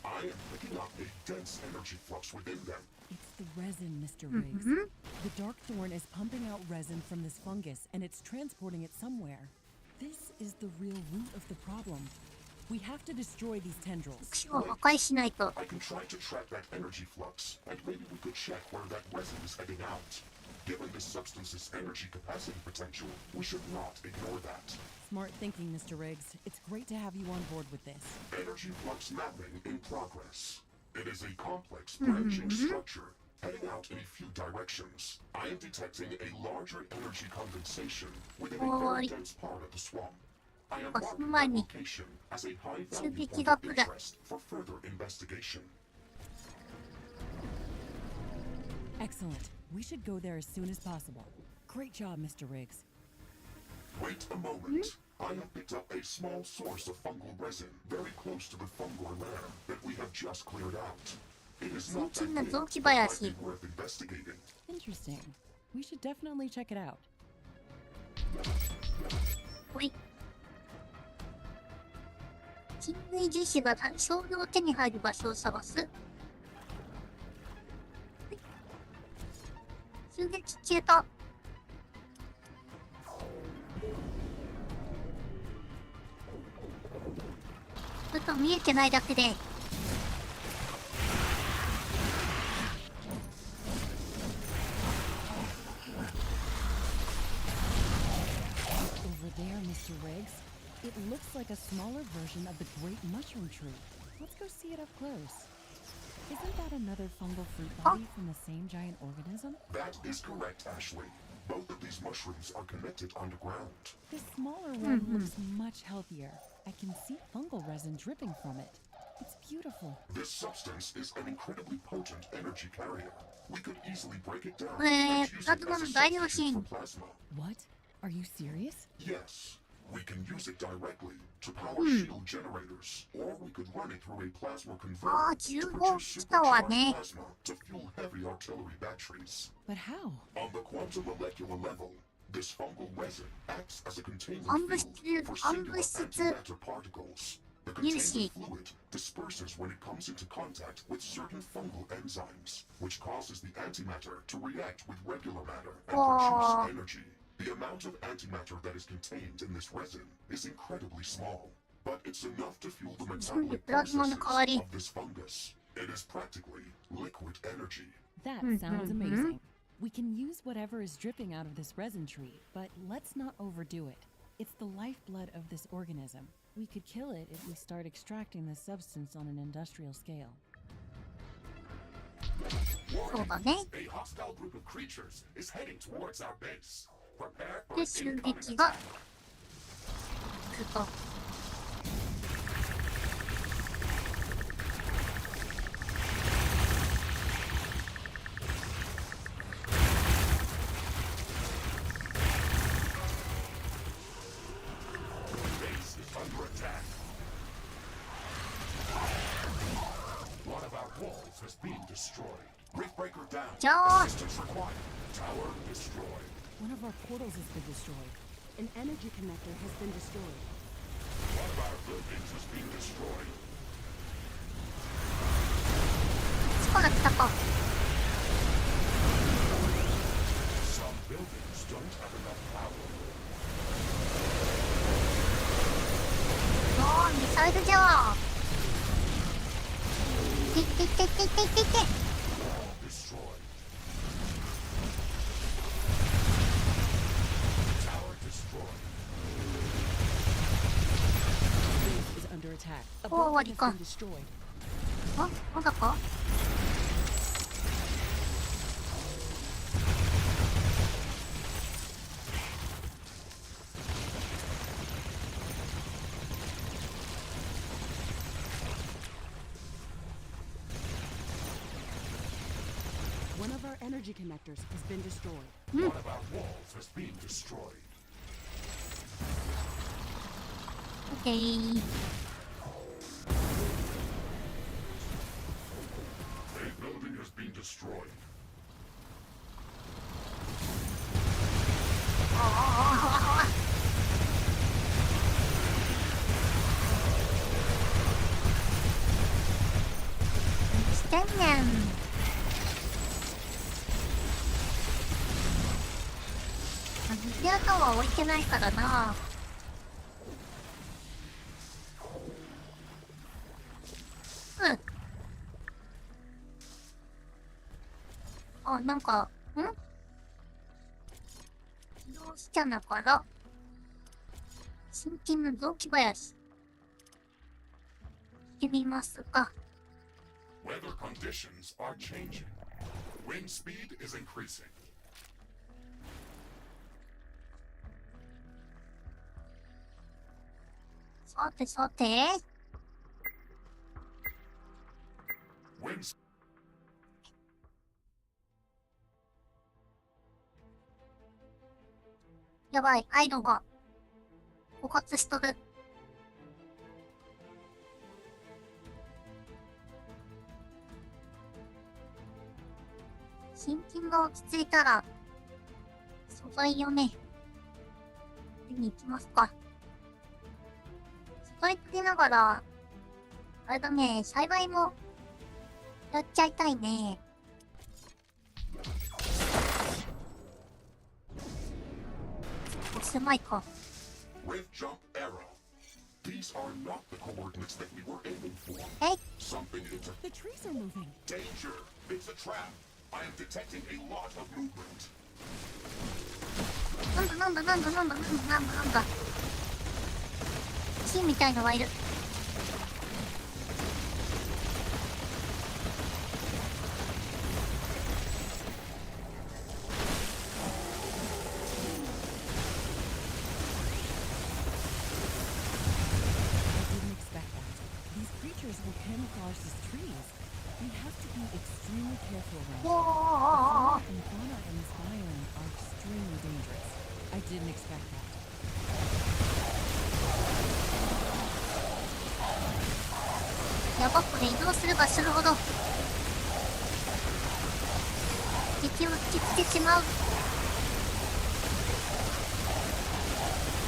I am picking up a dense energy flux within them. It's the resin, Mr. Riggs. The dark thorn is pumping out resin from this fungus, and it's transporting it somewhere. This is the real root of the problem. We have to destroy these tendrils. 木を破壊しないと。 I can try to track that energy flux, and maybe we could check where that resin is heading out. Given this substance's energy capacity potential, we should not ignore that. Smart thinking, Mr. Riggs. It's great to have you on board with this. Energy flux mapping in progress. It is a complex branching structure heading out in a few directions. I am detecting a larger energy condensation within a very dense part of the swamp. I am marking that location as a high value point of interest for further investigation. Excellent. We should go there as soon as possible. Great job, Mr. Riggs. Wait a moment. I have picked up a small source of fungal resin very close to the fungal lair that we have just cleared out. It is not that big, but might be worth investigating. Interesting. We should definitely check it out. ほい。人類樹脂が少量手に入る場所を探す。襲撃消えた。ちょっと見えてないだけで。Over there, Mr. Riggs. It looks like a smaller version of the great mushroom tree. Let's go see it up close. Isn't that another fungal fruit body from the same giant organism? That is correct, Ashley. Both of these mushrooms are connected underground. This smaller one looks much healthier. I can see fungal resin dripping from it. It's beautiful. This substance is an incredibly potent energy carrier. We could easily break it down and use it as a substitute for plasma. What? Are you serious? Yes. We can use it directly to power shield generators, or we could run it through a plasma converter to produce supercharged plasma to fuel heavy artillery batteries. But how? On the quantum molecular level, this fungal resin acts as a containment field for singular antimatter particles. The containment fluid disperses when it comes into contact with certain fungal enzymes, which causes the antimatter to react with regular matter and produce energy. The amount of antimatter that is contained in this resin is incredibly small, but it's enough to fuel the metabolic processes of this fungus. It is practically liquid energy. That sounds amazing. We can use whatever is dripping out of this resin tree, but let's not overdo it. It's the lifeblood of this organism. We could kill it if we start extracting this substance on an industrial scale. Warning, a hostile group of creatures is heading towards our base. で、襲撃が来ると。One of our walls has been destroyed. Riftbreaker down. じゃあ Assistance required. Tower destroyed. One of our portals has been destroyed. An energy connector has been destroyed. One of our buildings has been destroyed. 力来たか。Some buildings don't have enough power. おー、ミサイルじゃ。てってってってってってって。Wall destroyed. Tower destroyed. Base is under attack. A Oh, building has Marika. been destroyed. あ、まだか。One of our energy connectors has been destroyed. One of our walls has been destroyed. オッケー。A building has been destroyed. 何してんねん。水やとは置いてないからな。うん。あ、なんか、自動スキャナから、新金の雑木林。行ってみますか。Weather conditions are changing. Wind speed is increasing. さてさて。Wind やばい、アイロンが枯渇しとる。新金が落ち着いたら、素材をね、見に行きますか。素材取りながら、あれだね、栽培もやっちゃいたいね。狭いか。Wave jump arrow. These are not the coordinates that we were aiming for. えい Something is The trees are moving. danger. It's a trap. I am detecting a lot of movement. なんだ。木みたいのがいる。Will camouflage these trees. We have to be extremely careful around お here. ー The flora and fauna in this biome are extremely dangerous. I didn't expect that. やばくね、移動すればするほど敵を引きつけてしまう。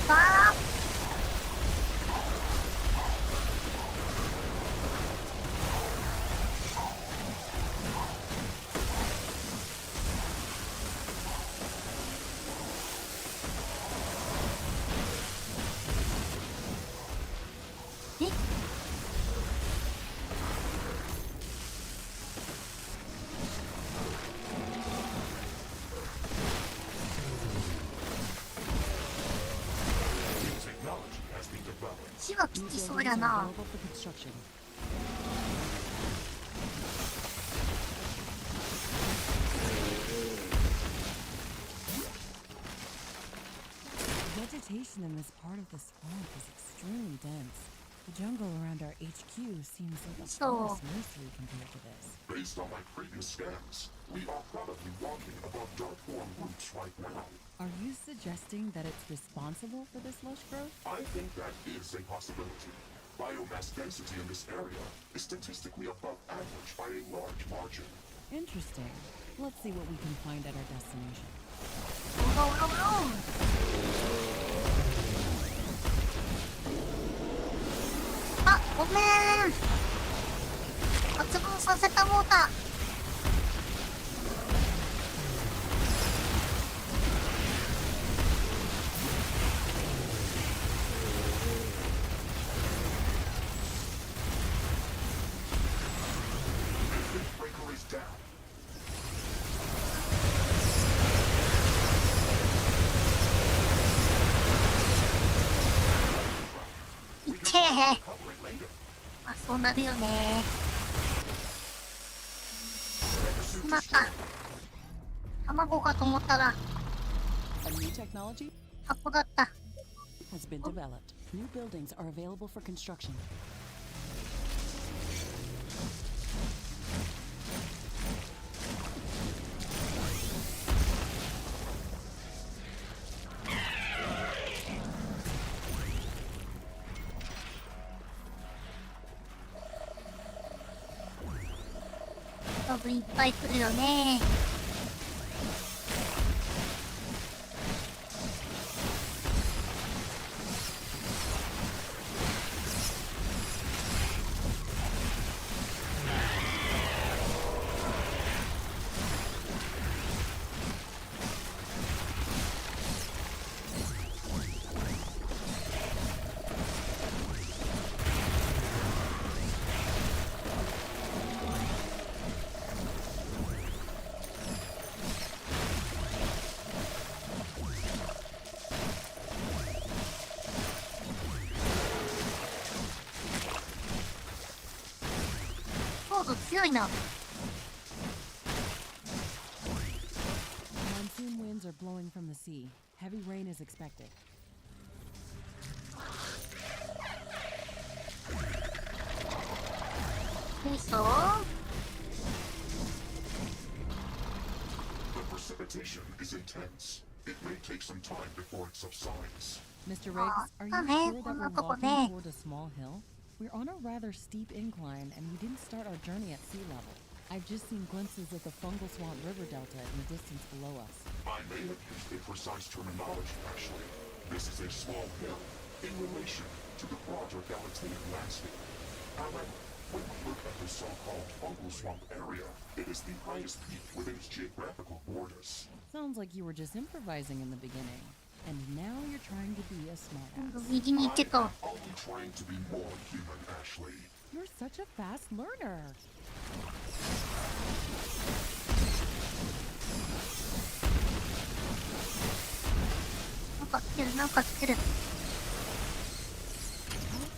わあえ Technology has been developed. 木はき New つそう buildings や are な。 available for construction. Vegetation in this part of the swamp is extremely dense. The jungle around our HQ seems like a So- forest nursery compared to this. Based on my previous scans, we are probably walking above dark form roots right now. Are you suggesting that it's responsible for this lush growth? I think that is a possibility. Biomass density in this area is statistically above average by a large margin. Interesting. Let's see what we can find at our destination. うろうろうろあ、ごめん。発動させたもうた。Riftbreaker is down. いっけー。 Cover it later. あ、そうなるよね。しまった。卵かと思ったら A new technology 箱だった。 has been developed. New buildings are available for construction. .多分いっぱい来るよね。強度強いな。 Monsoon winds are blowing from the sea. Heavy rain is expected. よいしょ。 The precipitation is intense. It may take some time before it subsides. Mr. Riggs, are you okay. sure that we're walking toward a small hill? We're on a rather steep incline, and we didn't start our journey at sea level. I've just seen glimpses of the fungal swamp river delta in the distance below us. I may have used imprecise terminology, actually. This is a small hill in relation to the broader Galataean landscape. However, when we look at the so-called fungal swamp area, it is the highest peak within its geographical borders. Sounds like you were just improvising in the beginning. And now you're trying to be a smartass. 右に行ってた。 I'm only trying to be more human, Ashley. You're such a fast learner. なんか来てる、なんか来てる。 How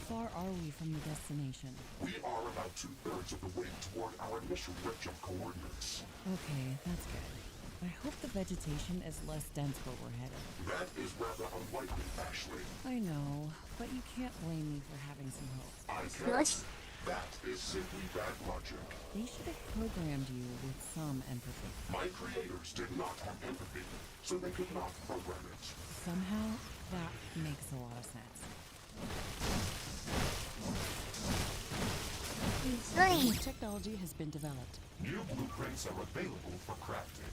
far are we from the destination? We are about 2/3 of the way toward our initial red jump coordinates. Okay, that's good. I hope the vegetation is less dense where we're headed. That is rather unlikely, Ashley. I know, but you can't blame me for having some hope. I よ can't. し。 That is simply bad logic. They should have programmed you with some empathy. My creators did not have empathy, so they could not program it. Somehow, that makes a lot of sense. つい。 New technology has been developed. New blueprints are available for crafting.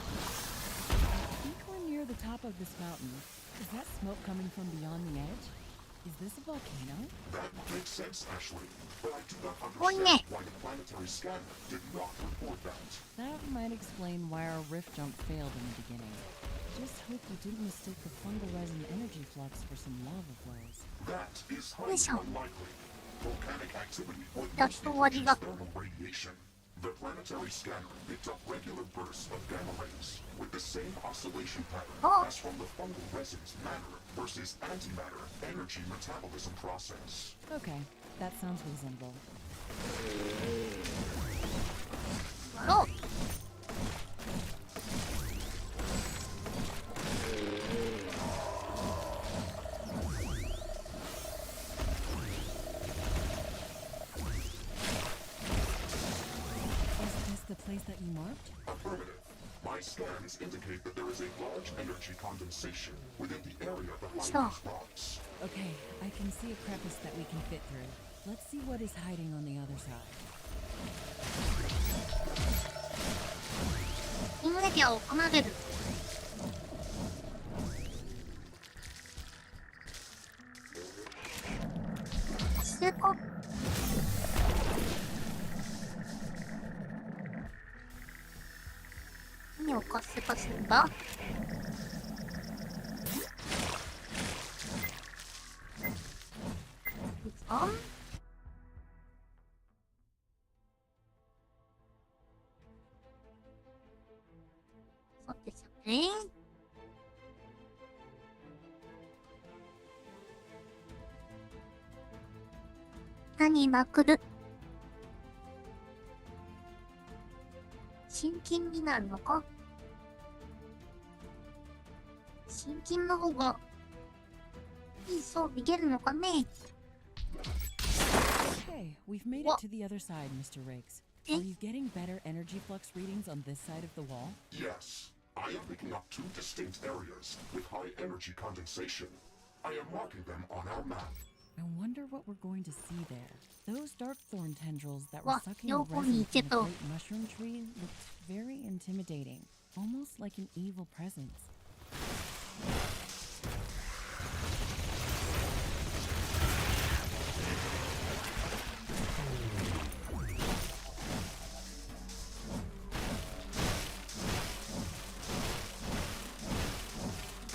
I think we're near the top of this mountain. Is that smoke coming from beyond the edge? Is this a volcano? That makes sense, Ashley, but I do not Oi, understand ne. why the planetary scanner did not report that. That might explain why our rift jump failed in the beginning. Just hope you didn't mistake the fungal resin energy flux for some lava flows. That is highly Listen. unlikely. Volcanic activity would That's mostly the one you produce got. thermal radiation. The planetary scanner picked up regular bursts of gamma rays with the same oscillation pattern Oh. as from the fungal resin's matter versus antimatter energy metabolism process. Okay, that sounds reasonable. やろう。 Is this the place that you marked? Affirmative. My scans indicate that there is a large energy condensation within the area behind Sure. these rocks. Okay, I can see a crevice that we can fit through. Let's see what is hiding on the other side. インメディアを奏でる。成功。何を活性化するんだ？あ？そうですよね。何まくる？心筋になるのか？心筋の方がいい装備出るのかね？ Okay, we've made it What? to the other side, Mr. Riggs. Eh? Are you getting better energy flux readings on this side of the wall? Yes, I am picking up two distinct areas with high energy condensation. I am marking them on our map. I wonder what we're going to see there. Those dark thorn tendrils that were Wah, sucking the yopo resin ni from the ito. great mushroom tree looked very intimidating, almost like an evil presence.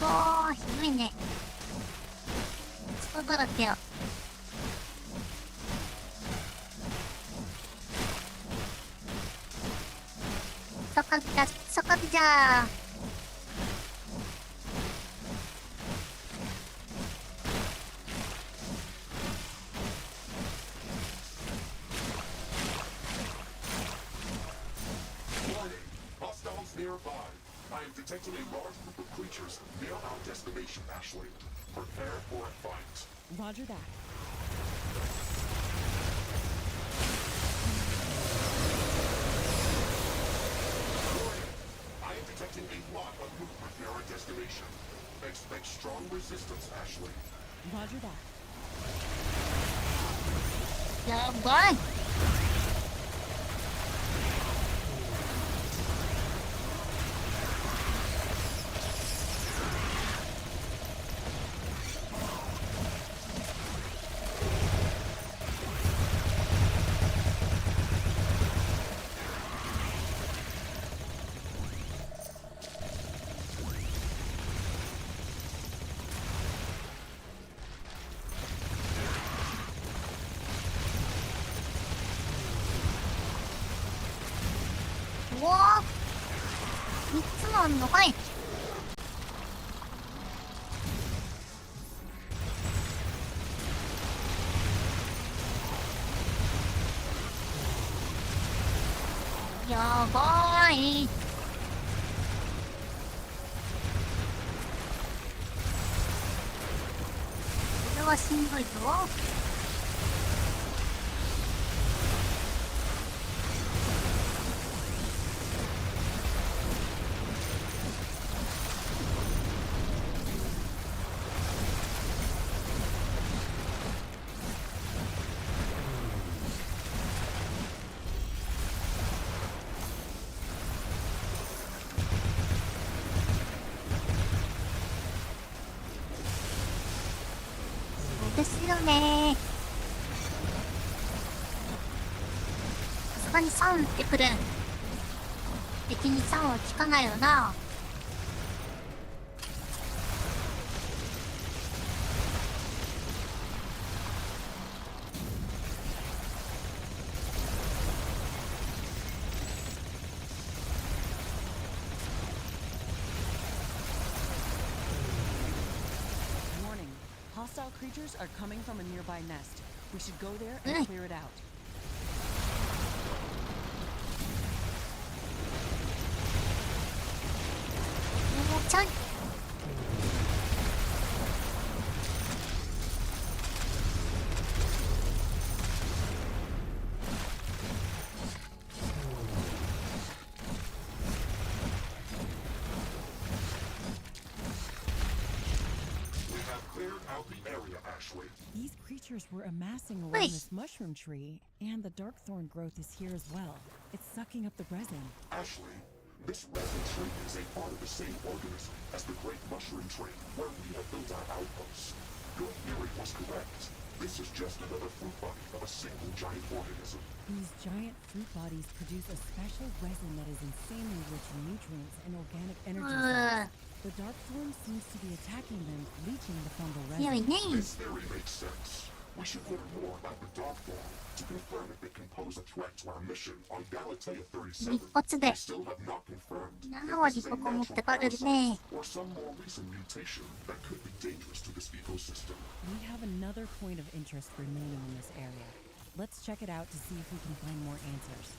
わあ、ひどいね。人だらけや。坂じゃ、坂じゃ。Warning, hostiles nearby. I am detecting a large group of creatures near our destination, Ashley. Prepare for a fight. Roger that. Warning, I am detecting a lot of movement near our destination. Expect strong resistance, Ashley. Roger that. やばい。んのかい。やばーい。これはしんどいぞ。ですよね。さすがに3ってくる。敵に3は効かないよな。Hostile creatures are coming from a nearby nest. We should go there and clear it out. もうちょい。These creatures were amassing around this mushroom tree, and the darkthorn growth is here as well. It's sucking up the resin. Ashley, this resin tree is a part of the same organism as the great mushroom tree where we have built our outposts. Your theory was correct. This is just another fruit body of a single giant organism. These giant fruit bodies produce a special resin that is insanely rich in nutrients and organic energy cells. The darkthorn seems to be attacking them, leaching the fungal resin. This theory makes sense. We should learn more about the darkthorn to confirm if it can pose a threat to our mission on Galatea 37. We still have not confirmed if this is a natural parasite or some more recent mutation that could be dangerous to this ecosystem. We have another point of interest remaining in this area. Let's check it out to see if we can find more answers.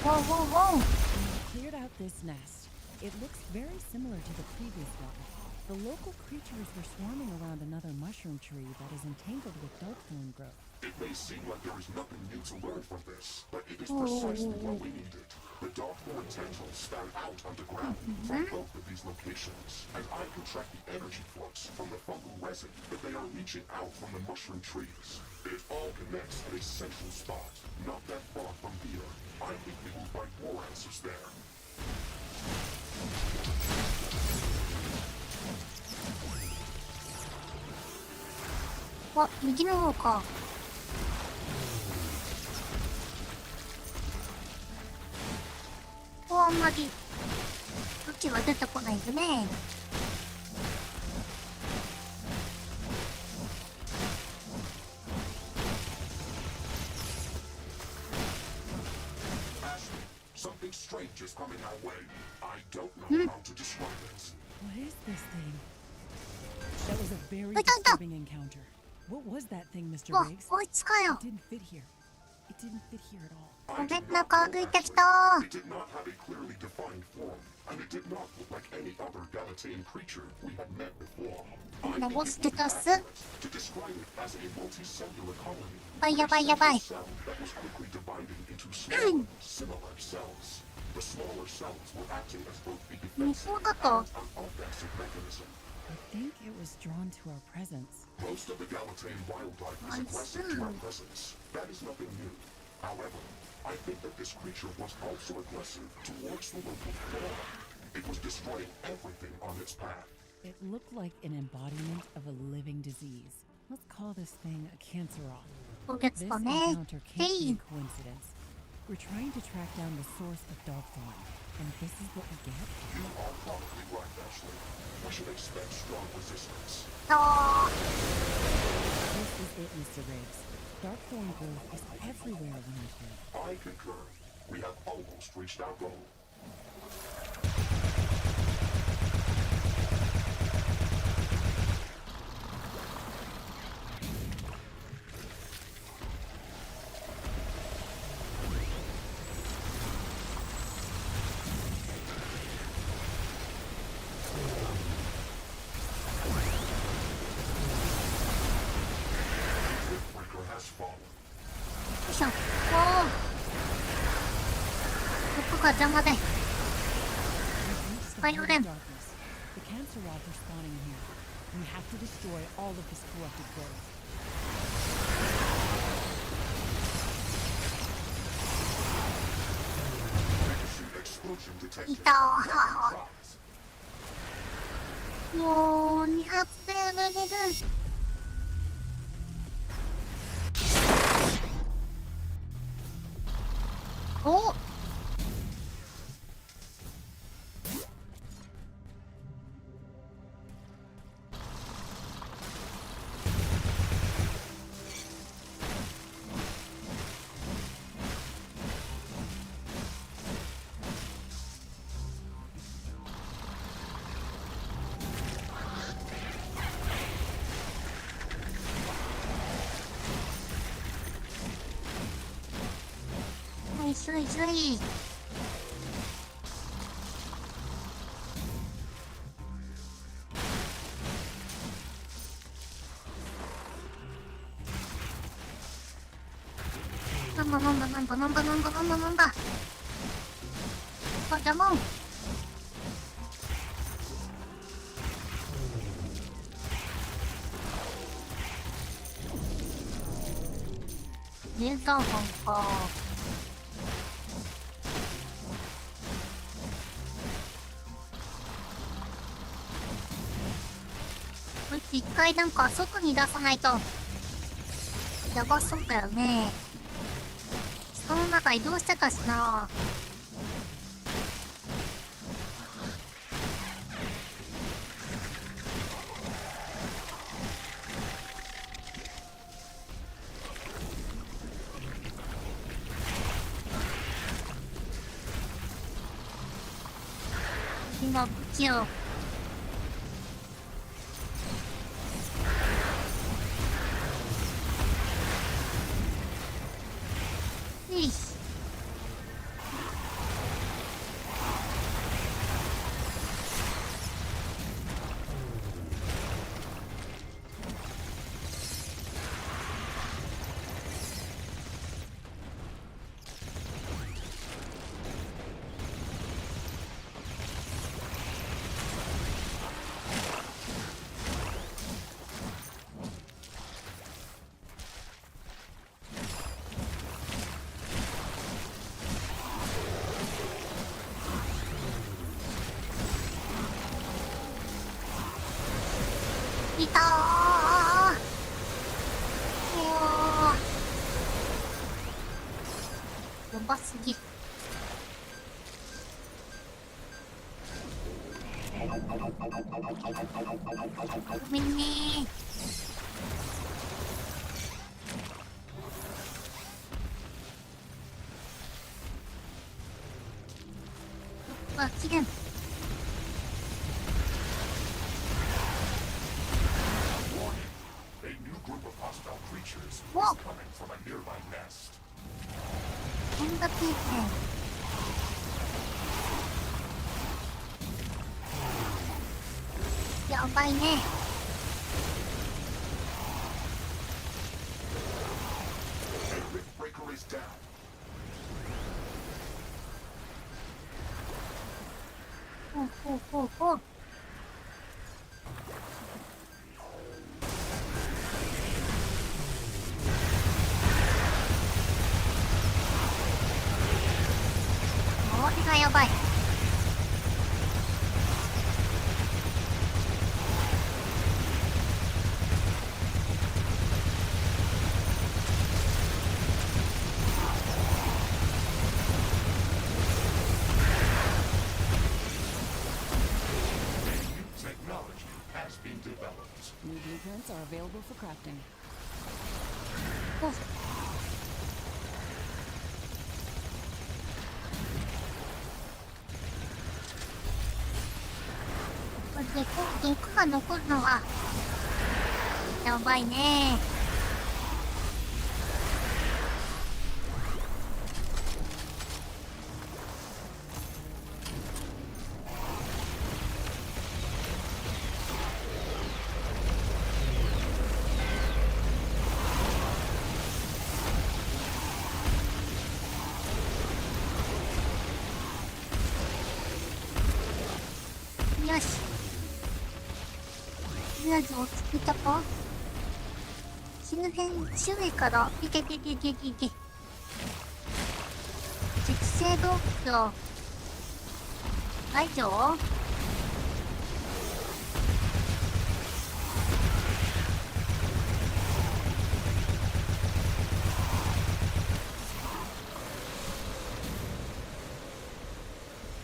Whoa. We cleared out this nest. It looks very similar to the previous one. The local creatures were swarming around another mushroom tree that is entangled with darkthorn growth. It may seem like there is nothing new to learn from this, but it is precisely what we needed. The darkthorn tendrils span out underground from both of these locations, and I can track the energy flux from the fungal resin that they are leaching out from the mushroom trees. It all connects at a central spot, not that far from here. I think we will find more answers there. わ、右の方か。ここはあんまり武器は出てこないんでね。Something strange is coming our way. I don't know how to describe it. What is this thing? That was a very disturbing encounter. What was that thing, Mr. Riggs? こいつかよ。 It didn't fit here. It didn't fit here at all. ごめんな、顔抜いてきた。 It did not have a clearly defined form, and it did not look like any other Galatean creature we had met before. I 直してたっす。 to describe it as a multicellular colony. やばい。 Cell that was quickly dividing into small, similar cells. The smaller cells were acting as both a 向 defensive こうだと。 and offensive mechanism. I think it was drawn to our presence. Most of the Galatean wildlife is aggressive to our presence. That is nothing new. However, I think that this creature was also aggressive towards the local flora. It was destroying everything on its path. It looked like an embodiment of a living disease. Let's call this thing a cancer-off. 今月 This だね。 encounter へ can't be い a coincidence. We're trying to track down the source of Darkthorn, and this is what we get? You are probably right, Ashley. We should expect strong resistance. と This is it, Mr. Riggs. Darkthorn growth is everywhere around here. I concur. We have almost reached our goal. Riftbreaker has fallen. よいしょ。おお。ここが邪魔で。 We've reached the Fire heart them. of darkness. The cancer rock are spawning here. We have to destroy all of this corrupted growth. Legacy explosion い detected. た Prize. もう2発でやられる。おはいすいすい。なんだなんだなんだなんだなんだなんだなんだ。あ、邪魔。レーザーガンか。こいつ一回なんか外に出さないとやばそうだよね。その中移動したかしな。今武器をよいしいたー。おーやばすぎる。ごめんねー。あ、期限。A new group of hostile creatures is Whoa. coming from a nearby nest. 変化経験。やばいね。A Riftbreaker is down. ほうほうほうほう。れがやばい。New blueprints are available for crafting. おこれで毒が残るのはやばいね。よし。とりあえず落ち着いたか。周囲からいけ。熟成ドッグを排除。よ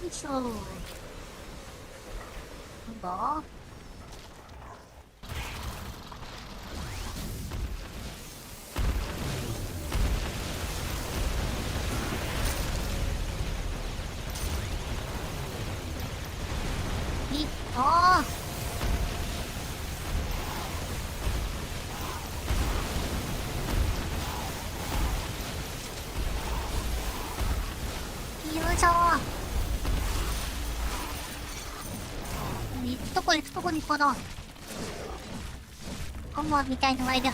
いしょ。なんだあーよいしょ行くとこにこのコンボみたいのがいる。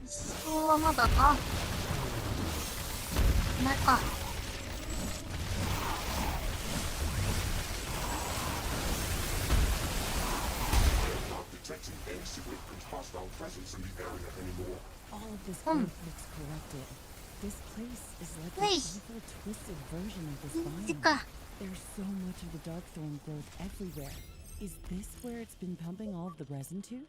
一生はまだかないか。All of this growth looks corrupted. This place is like an evil, twisted version of this biome. There's so much of the darkthorn growth everywhere. Is this where it's been pumping all of the resin to?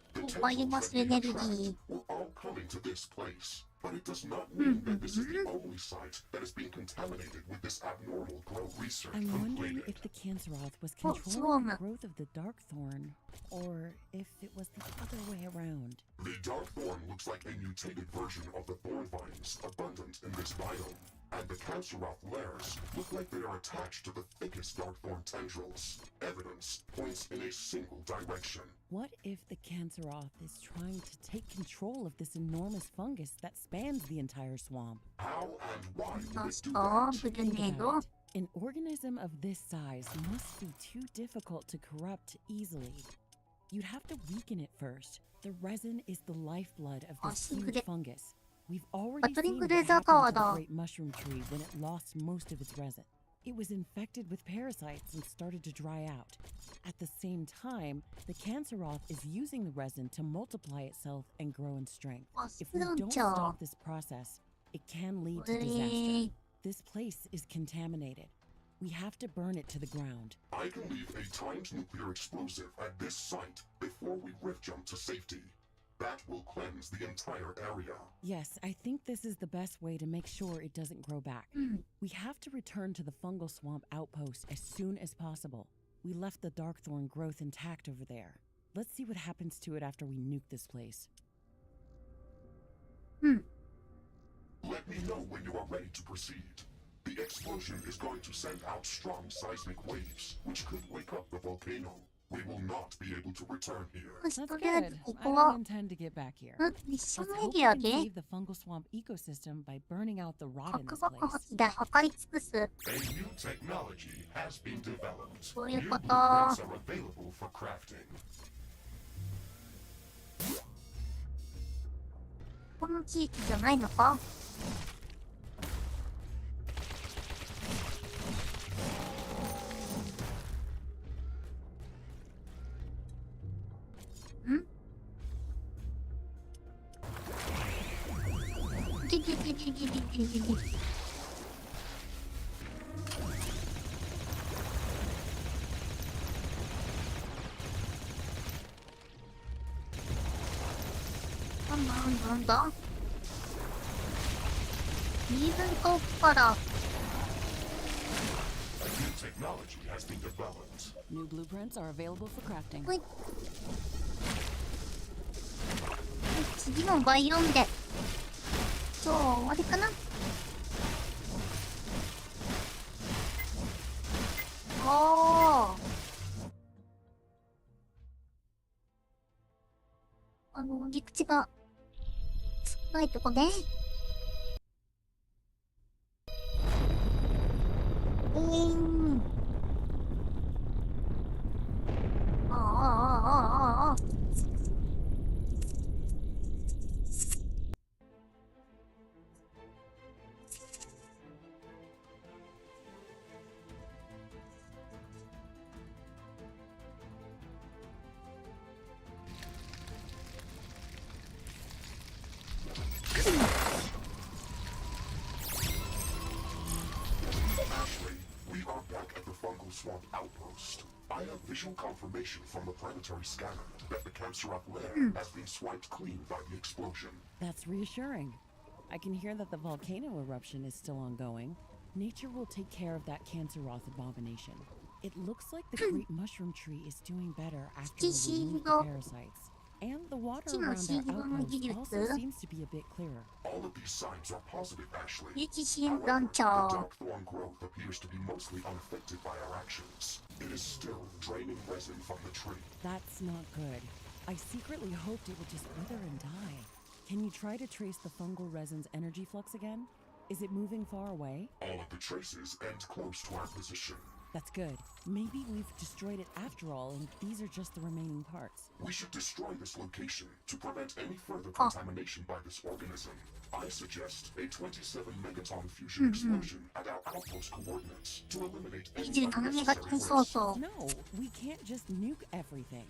We're all coming to this place, but it does not mean that this is the only site that has been contaminated with this abnormal grow research. I'm wondering if the Canceroth was controlling the growth of the darkthorn, or if it was the other way around. The darkthorn looks like a mutated version of the thorn vines abundant in this biome, and the Canceroth layers look like they are attached to the thickest darkthorn tendrils. Evidence points in a single direction. What if the Canceroth is trying to take control of this enormous fungus that spans the entire swamp? How and why would it do that? Think about it. An organism of this size must be too difficult to corrupt easily. You'd have to weaken it first. The resin is the lifeblood of this huge fungus. We've already seen what happened to the great mushroom tree when it lost most of its resin. It was infected with parasites and started to dry out. At the same time, the Canceroth is using the resin to multiply itself and grow in strength. If we don't stop this process, it can lead to disaster. This place is contaminated. We have to burn it to the ground. I can leave a timed nuclear explosive at this site before we rift jump to safety. That will cleanse the entire area. Yes, I think this is the best way to make sure it doesn't grow back. We have to return to the fungal swamp outpost as soon as possible. We left the darkthorn growth intact over there. Let's see what happens to it after we nuke this place. Let me know when you are ready to proceed. The explosion is going to send out strong seismic waves, which could wake up the volcano. We will not be able to return here. That's good. I don't intend to get back here. Let's hope we can save the fungal swamp ecosystem by burning out the rot in this place. A new technology has been developed. New New blueprints are available for crafting. この地域じゃないのか。ギギギギギギギギギ。なんだ随分遠くから。 Technology has been developed. New blueprints are available for crafting. ほい。次の倍読んで終わりかな。おー、陸地が少ないとこね。ああ。Ashley, we are back at the Fungal Swamp outpost. I have visual confirmation from the planetary scanner that the Canceroth lair has been swiped clean by the explosion. That's reassuring. I can hear that the volcano eruption is still ongoing. Nature will take care of that Canceroth abomination. It looks like the great mushroom tree is doing better after we remove the parasites. And the water around our outpost also seems to be a bit clearer. All of these signs are positive, Ashley. 雪新 However, 団 the 長。 dark thorn growth appears to be mostly unaffected by our actions. It is still draining resin from the tree. That's not good. I secretly hoped it would just wither and die. Can you try to trace the fungal resin's energy flux again? Is it moving far away? All of the traces end close to our position. That's good. Maybe we've destroyed it after all, and these are just the remaining parts. We should destroy this location to prevent any further contamination by this organism. I suggest a 27 megaton fusion explosion at our outpost coordinates to eliminate any 27 メガトン unnecessary そう risk. そう。 No, we can't just nuke everything.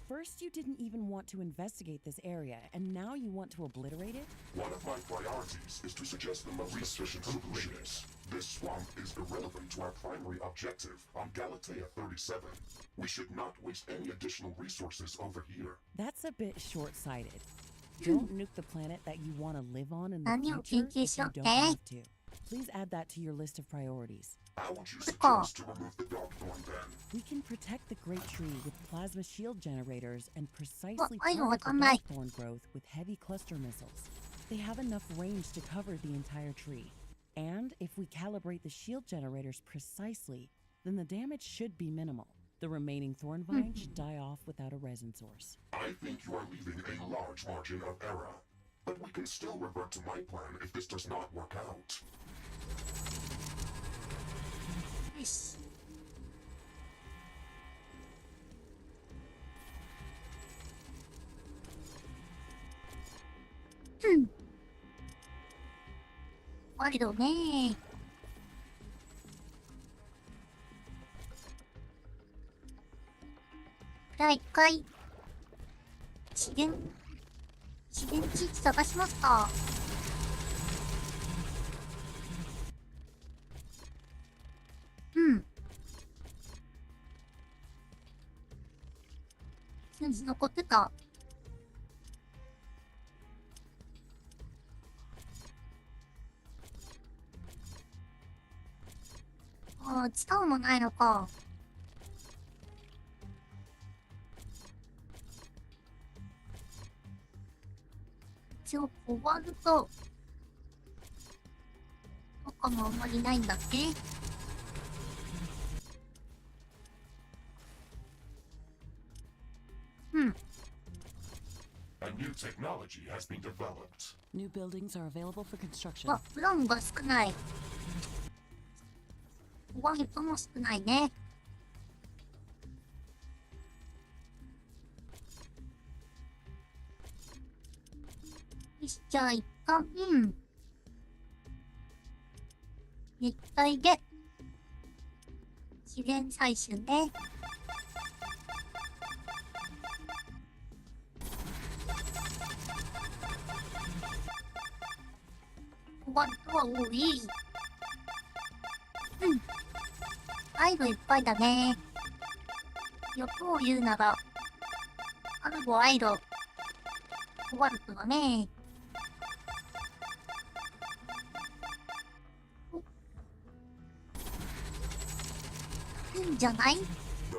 First, you didn't even want to investigate this area, and now you want to obliterate it? One of my priorities is to suggest the most efficient solutions. This swamp is irrelevant to our primary objective on Galatea 37. We should not waste any additional resources over here. That's a bit short-sighted. Don't nuke the planet that you want to live on in the 何を future 研究 if し you ようって don't have to. Please add that to your list of priorities. How would you Car. suggest to remove the dark thorn then? We can protect the Great Tree with plasma shield generators and precisely I know what target the I'm like. dark thorn growth with heavy cluster missiles. They have enough range to cover the entire tree. And if we calibrate the shield generators precisely, then the damage should be minimal. The remaining thorn vine should die off without a resin source. I think you are leaving a large margin of error. But we can still revert to my plan if this does not work out. よし。あるよね。第1回資源地域探しますか。数字残ってた。ああ、使うもないのか。一応、コバルトとかもあんまりないんだっけ。A new technology has been developed. New buildings are available for construction. あ、ウランが少ない。ワイトも少ないね。よし、じゃあ一旦、熱帯で、資源採取ね。ワルトは多い。うん。アイドいっぱいだね。欲を言うなら、アルゴアイド、ワルトだね。いいんじゃない？ The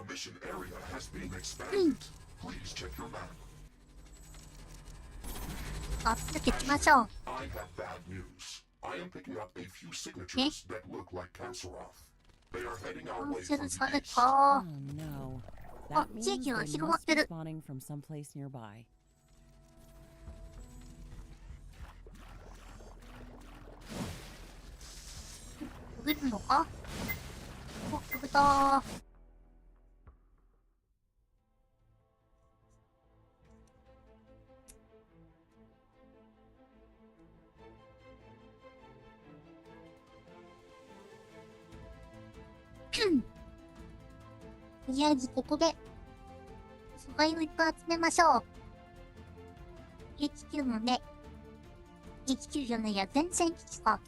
mission area has been う expanded. ん。 Please check your map. あ、続けてみましょう。I have bad news. I am picking up a few signatures that look like Kansaroth. They are heading キ our ャン way セ from ル the され east. た。 Oh no. Ah, That means 地域が they 広がっ must て be る。 spawning from someplace nearby. 飛べるのか？お、飛べた。とりあえずここで素材をいっぱい集めましょう。HQ のね、HQ じゃないや、前線基地か。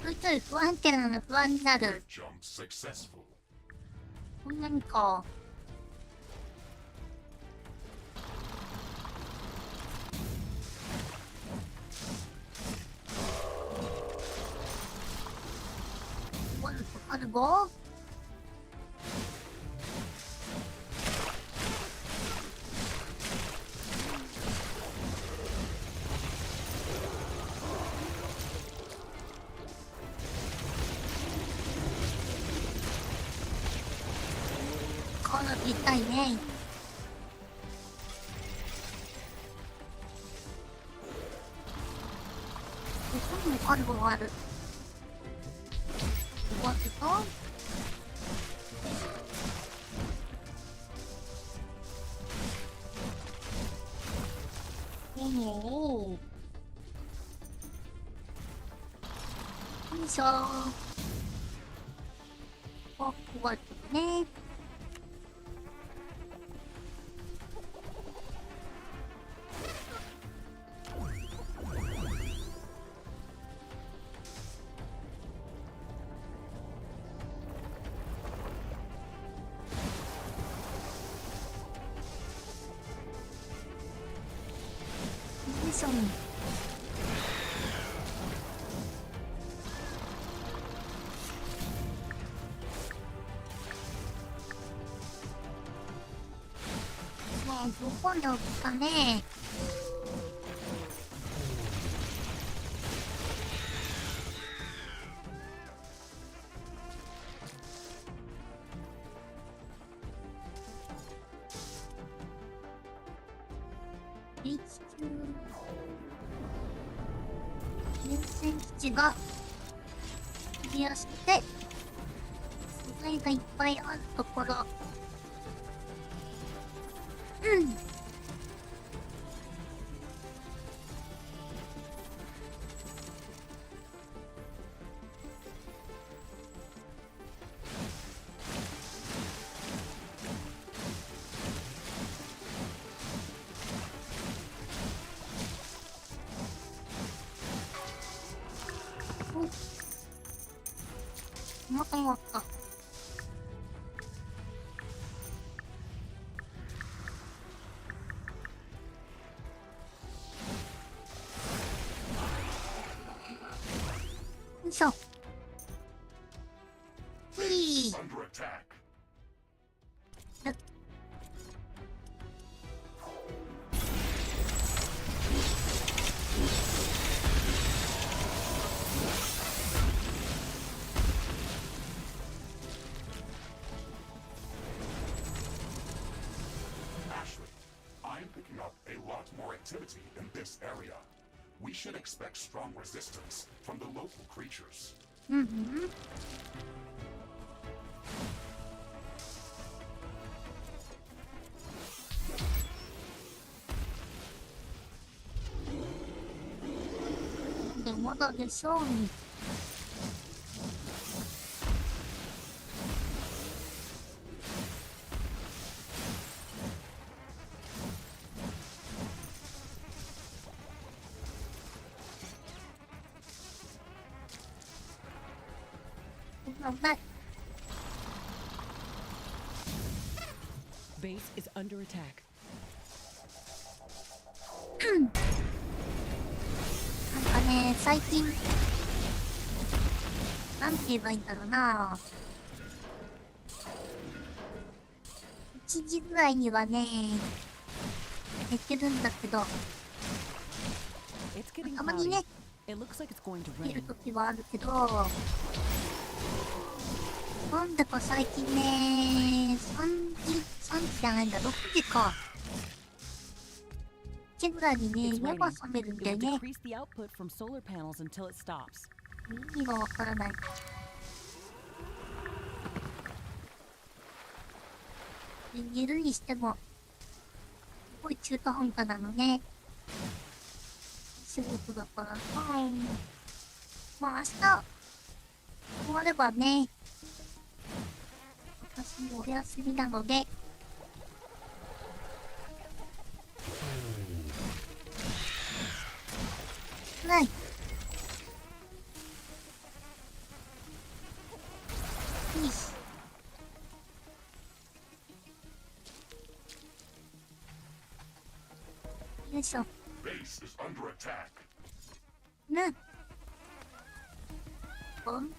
ちょいちょい不安定なの不安になる。 Jump successful. こんなにか。悪くあるぞ。かなり痛いね。ここにもあるものある。終わってた？おお。よいしょ。あ、終わったね。よいしょ。まあ、どこに置くかね。HQ 前線基地がクリアして素材がいっぱいあるところ。うん。また終わった。よいしょ。ふい。 Under attack. I'm picking up a lot more activity in this area. We should expect strong resistance from the local creatures. うんうん。でまだでしょう。危ない。Base is under attack. なんかね、最近、なんて言えばいいんだろうな。1時ぐらいにはね、寝てるんだけど、It's getting たまにね、 cloudy. It looks like it's going to 寝る rain. ときはあるけど、なんでか最近ね、3時じゃないんだ、6時か。1時ぐらいにね、 It's 目 raining. が覚めるん It だよ will ね。 decrease the output from solar panels until it stops. 意味がわからない。寝るにしても、すごい中途半端なのね。仕事だからさ。まあ明日、終わればね、私もお休みなので、ない。よし。よいしょ。Base is under attack. ね。ボン。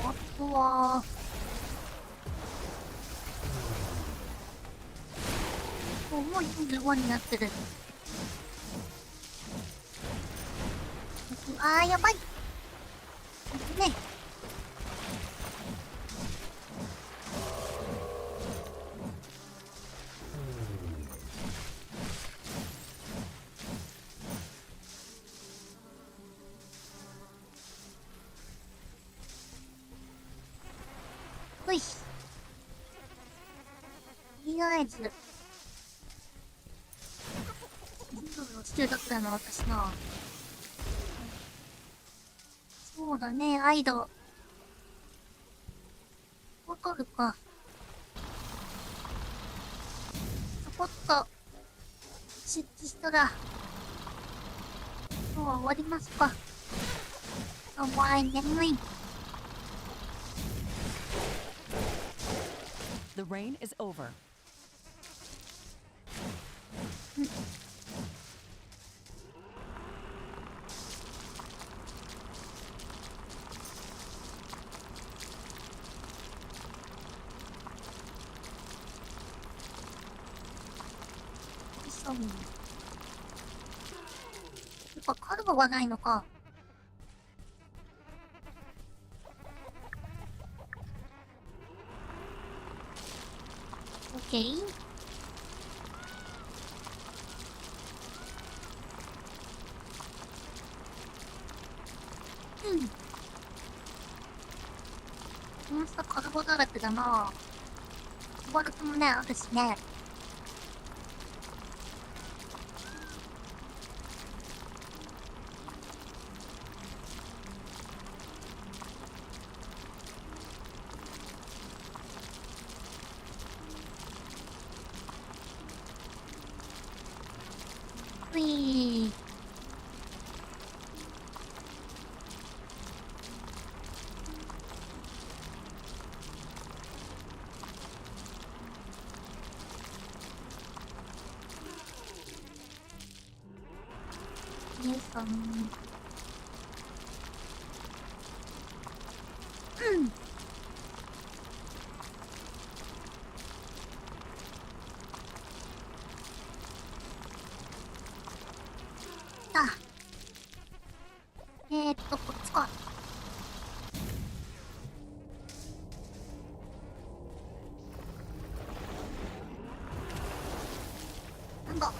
あとは、もう45になってる。あー、やばい。ね。ほい。とりあえず、ずっとしてるだけだな、私な。そうだね、アイド。わかるか。ちょこっと、出勤したら、今日は終わりますか。お前眠い。The rain is over. やっぱカルボがないのか。オッケー。モンスターカルボだらけだな。コバルトもね、あるしね。ういー。よいしょ。こっちか。なんだ。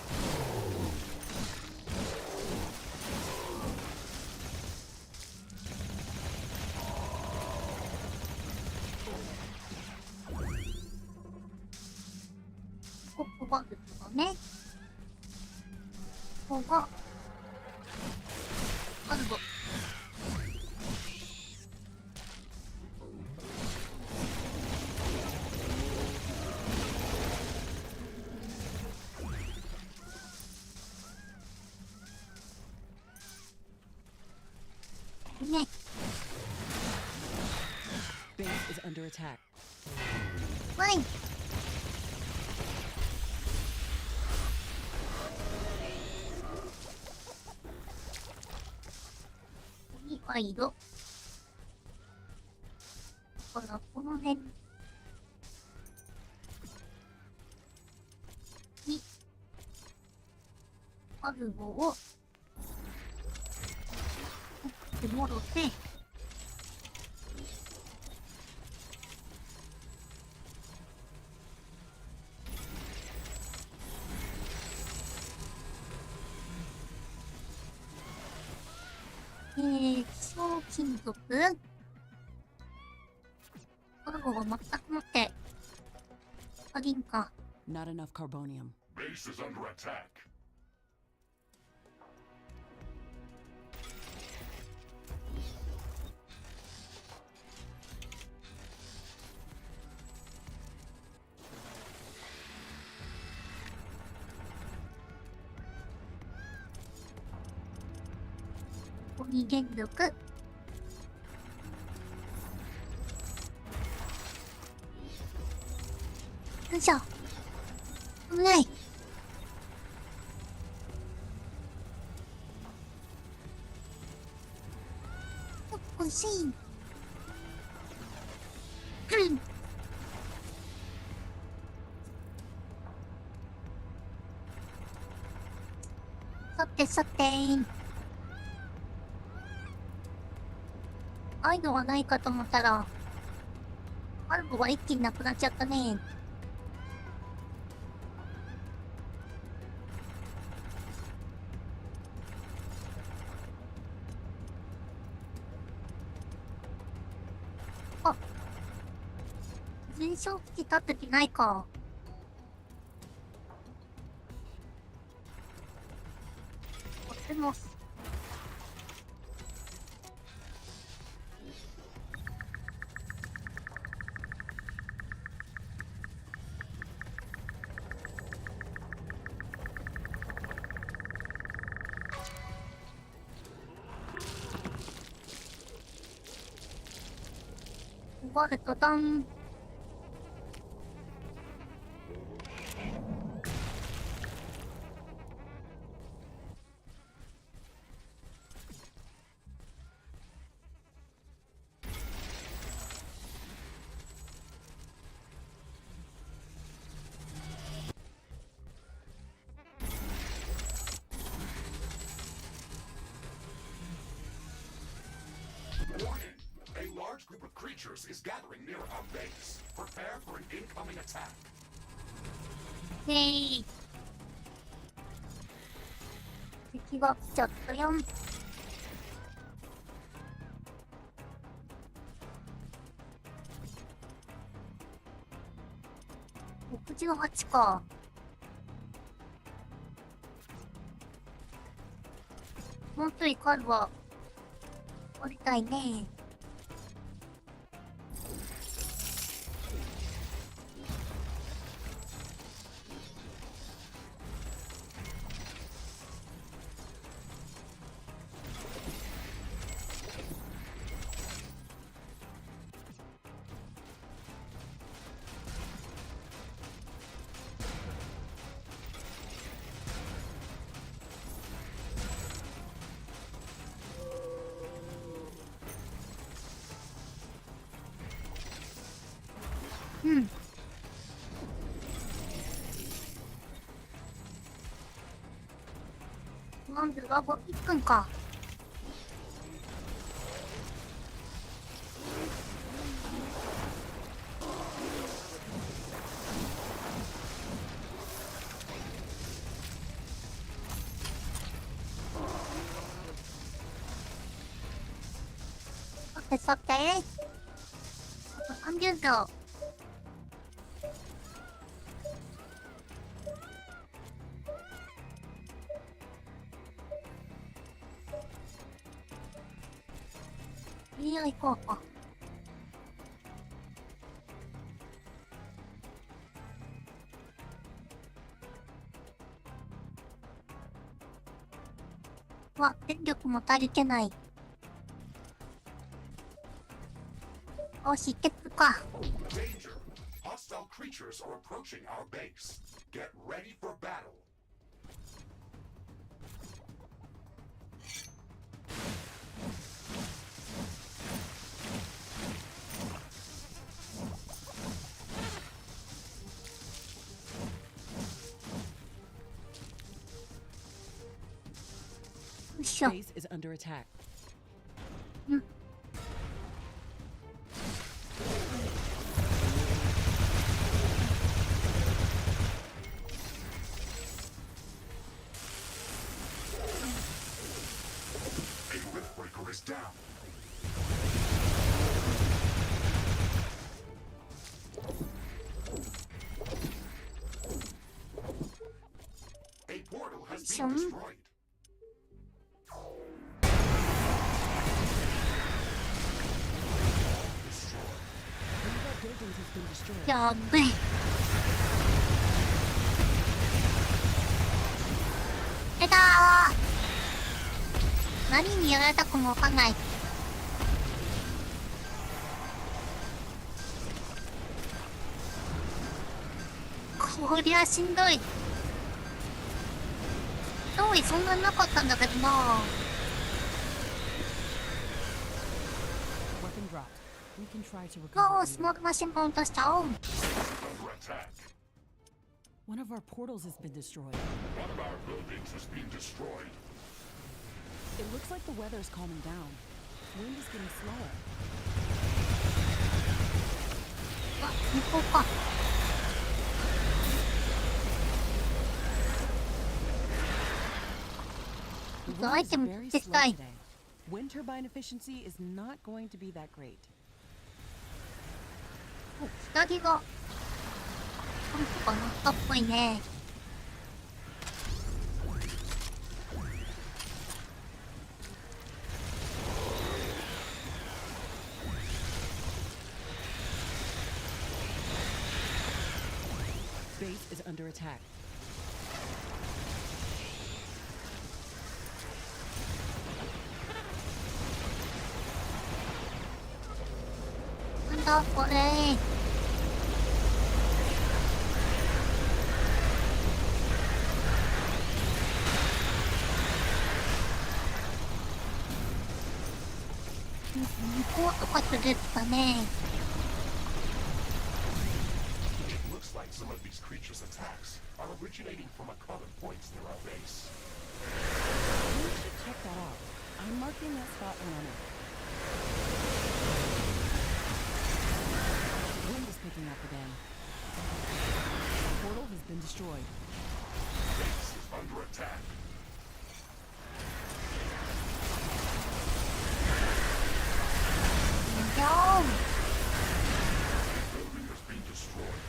ここがですかね。ここが、カルボ。ね。Base is under attack. わい。鬼がいる。ほら、この辺にあるのをで戻って、希少金属カルボが全くもって足りんか。 Not enough carbonium. Base is under attack. 鬼電力。よいしょ。危ない。欲しい。うん。さてさて。ああいうのはないかと思ったら、バルブが一気になくなっちゃったね。あ、燃焼機立ててないか。でも、バルトダン。A large group of creatures is gathering near our base. Prepare for an incoming attack. イェーイ。敵が来ちゃったよ。68か。もうちょいカルは降りたいね。うん。なんでラボ1分か。さてさて。あと30秒。いや、行こうか。電力も足りてない。よし、行ってくか。Danger! Hostile creatures are approaching our base. Get ready for battle. よいしょ。 Base is under attack. うん。A Riftbreaker is down. A portal has been destroyed. One of our buildings has been destroyed. やっべえ。出たー。何にやられたかもわかんない。こりゃしんどい。用意そんなになかったんだけどな。 Weapon dropped. We can try to お recover. ー、スモークマシンポンとしたおう。 Under attack. One of our portals has been destroyed. One of our buildings has been destroyed. It looks like the weather's calming down. Wind is getting slower. あ、向こうか。ア The イ wind テ is ム very 絶 slow 対。 today. Wind turbine efficiency is not going to be that great. お、左が。なんとかなったっぽいね。Base is under attack. なんだこれ。向こうとかするかね。 It looks like some of these creatures' attacks are originating from a common points near our base. We should check that out. I'm marking that spot on our map. Wind is picking up again. The portal has been destroyed. Base is under attack. No! Building has been destroyed.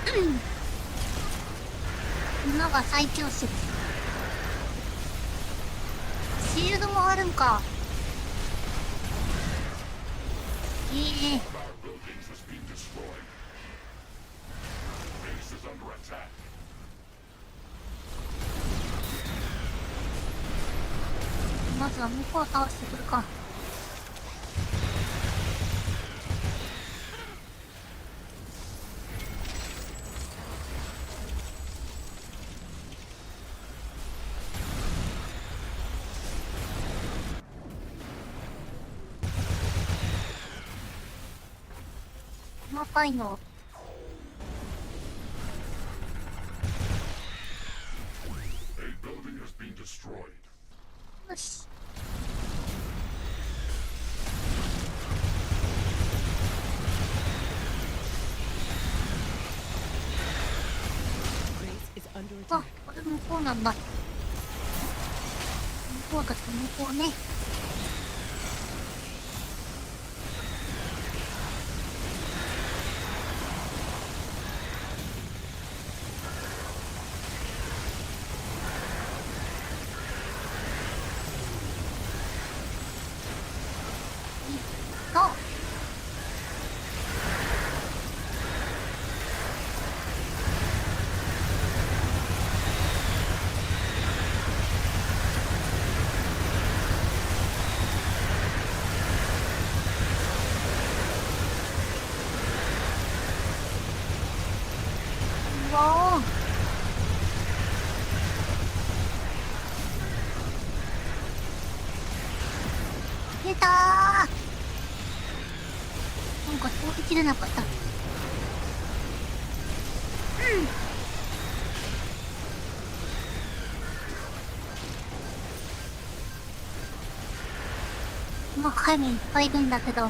Mm. 今が最強説。シールドもあるんか。いいね。 Our buildings has been destroyed. Base is under attack. まずは向こうを倒してくるか。細かいの。 A building has been destroyed. よし。 Base is under あ、 attack. これ向こうなんだ。向こうだと向こうね。出たー。なんか通り切れなかった。まあ、彼にいっぱいいるんだけど。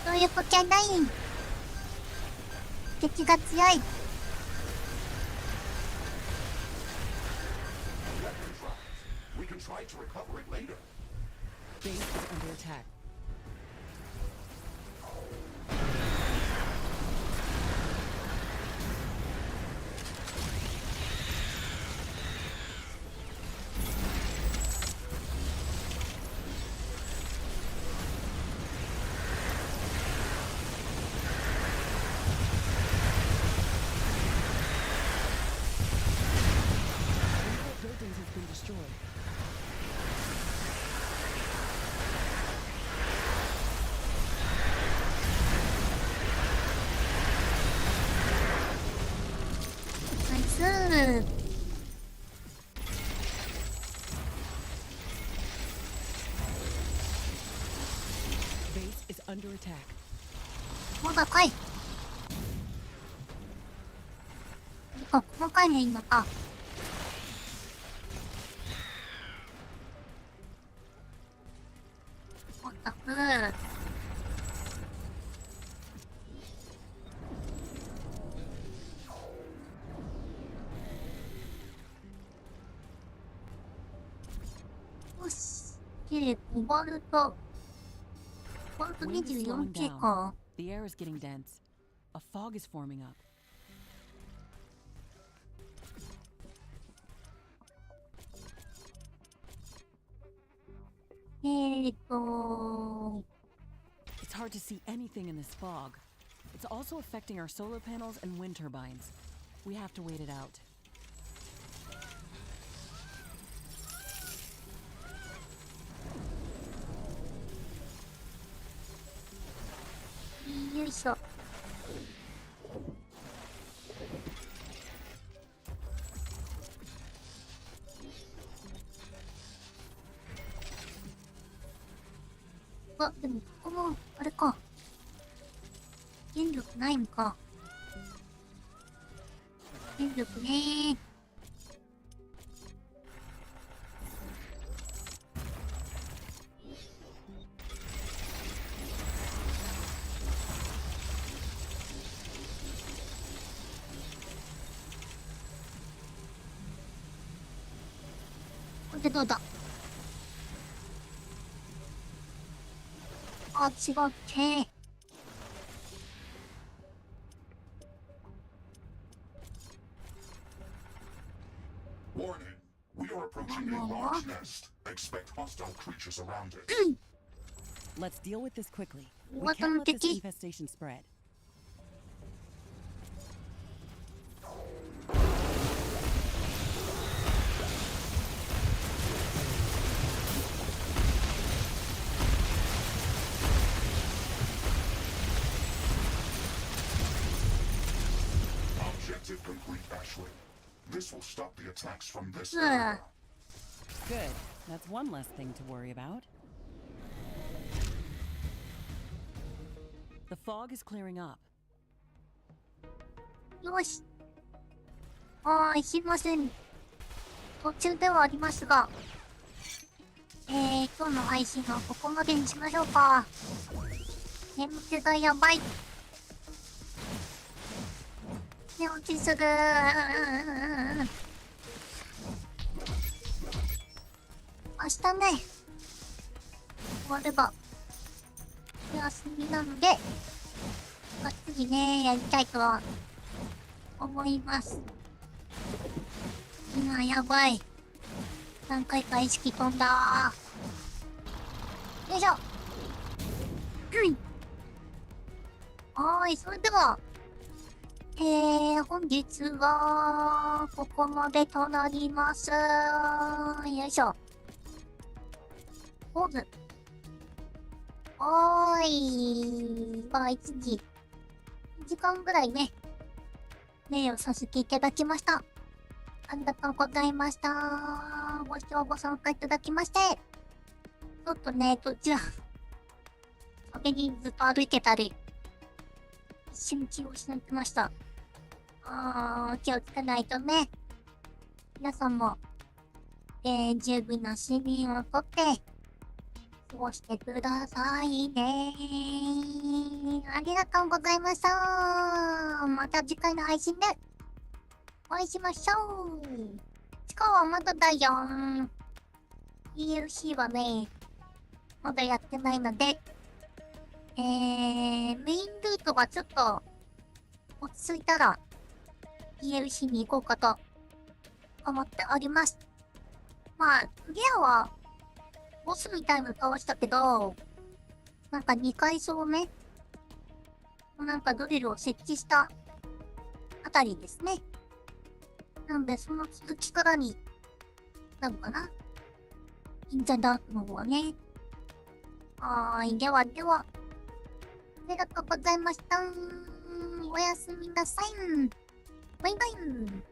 そういうことじゃない。敵が強い。We can try to recover it later. Base is under attack. Buildings have been destroyed. Nice. Base is under attack. まだかい。あ、細かいね、今か。おったく。よし。で、コバルト。コバルト Wind is slowing 24K down. か。The air is getting dense. A fog is forming up. ーと、It's hard to see anything in this fog. It's also affecting our solar panels and wind turbines. We have to wait it out. よいしょ。あ、でもここも、あれか。電力ないのか。電力ねー。これでどうだ。あ、違うって。Warning. We are approaching a large nest. Expect hostile creatures around it. Let's deal with this quickly. We What can't on let this Tiki? infestation spread. Objective complete, Ashley. This will stop the attacks from this Ugh. area. Good. That's one less thing to worry about. The fog is clearing up. よし。すいません。途中ではありますが、今日の配信はここまでにしましょうか。眠気がやばい。寝落ちする。明日ね、終われば、お休みなので、がっつりね、やりたいとは思います。今やばい。何回か意識飛んだ。よいしょ。それでは、本日は、ここまでとなります。よいしょ。ポーズ。まあ、1時間ぐらいね、名誉させていただきました。ありがとうございました。ご視聴ご参加いただきまして、ょっとね、途中、壁にずっと歩いてたり、一瞬気を失ってました。気をつけないとね。皆さんも、十分な睡眠をとって、過ごしてくださいね。ありがとうございました。また次回の配信でお会いしましょう。次回はまだだよ。DLC はね、まだやってないので、メインルートがちょっと落ち着いたら DLC に行こうかと思っております。まあ、リアはボスみたいな顔したけど、なんか2階層目なんかドリルを設置したあたりですね。なのでその続きからになるかな。インザダークの方はね。ではでは。ありがとうございました。おやすみなさい。バイバイ。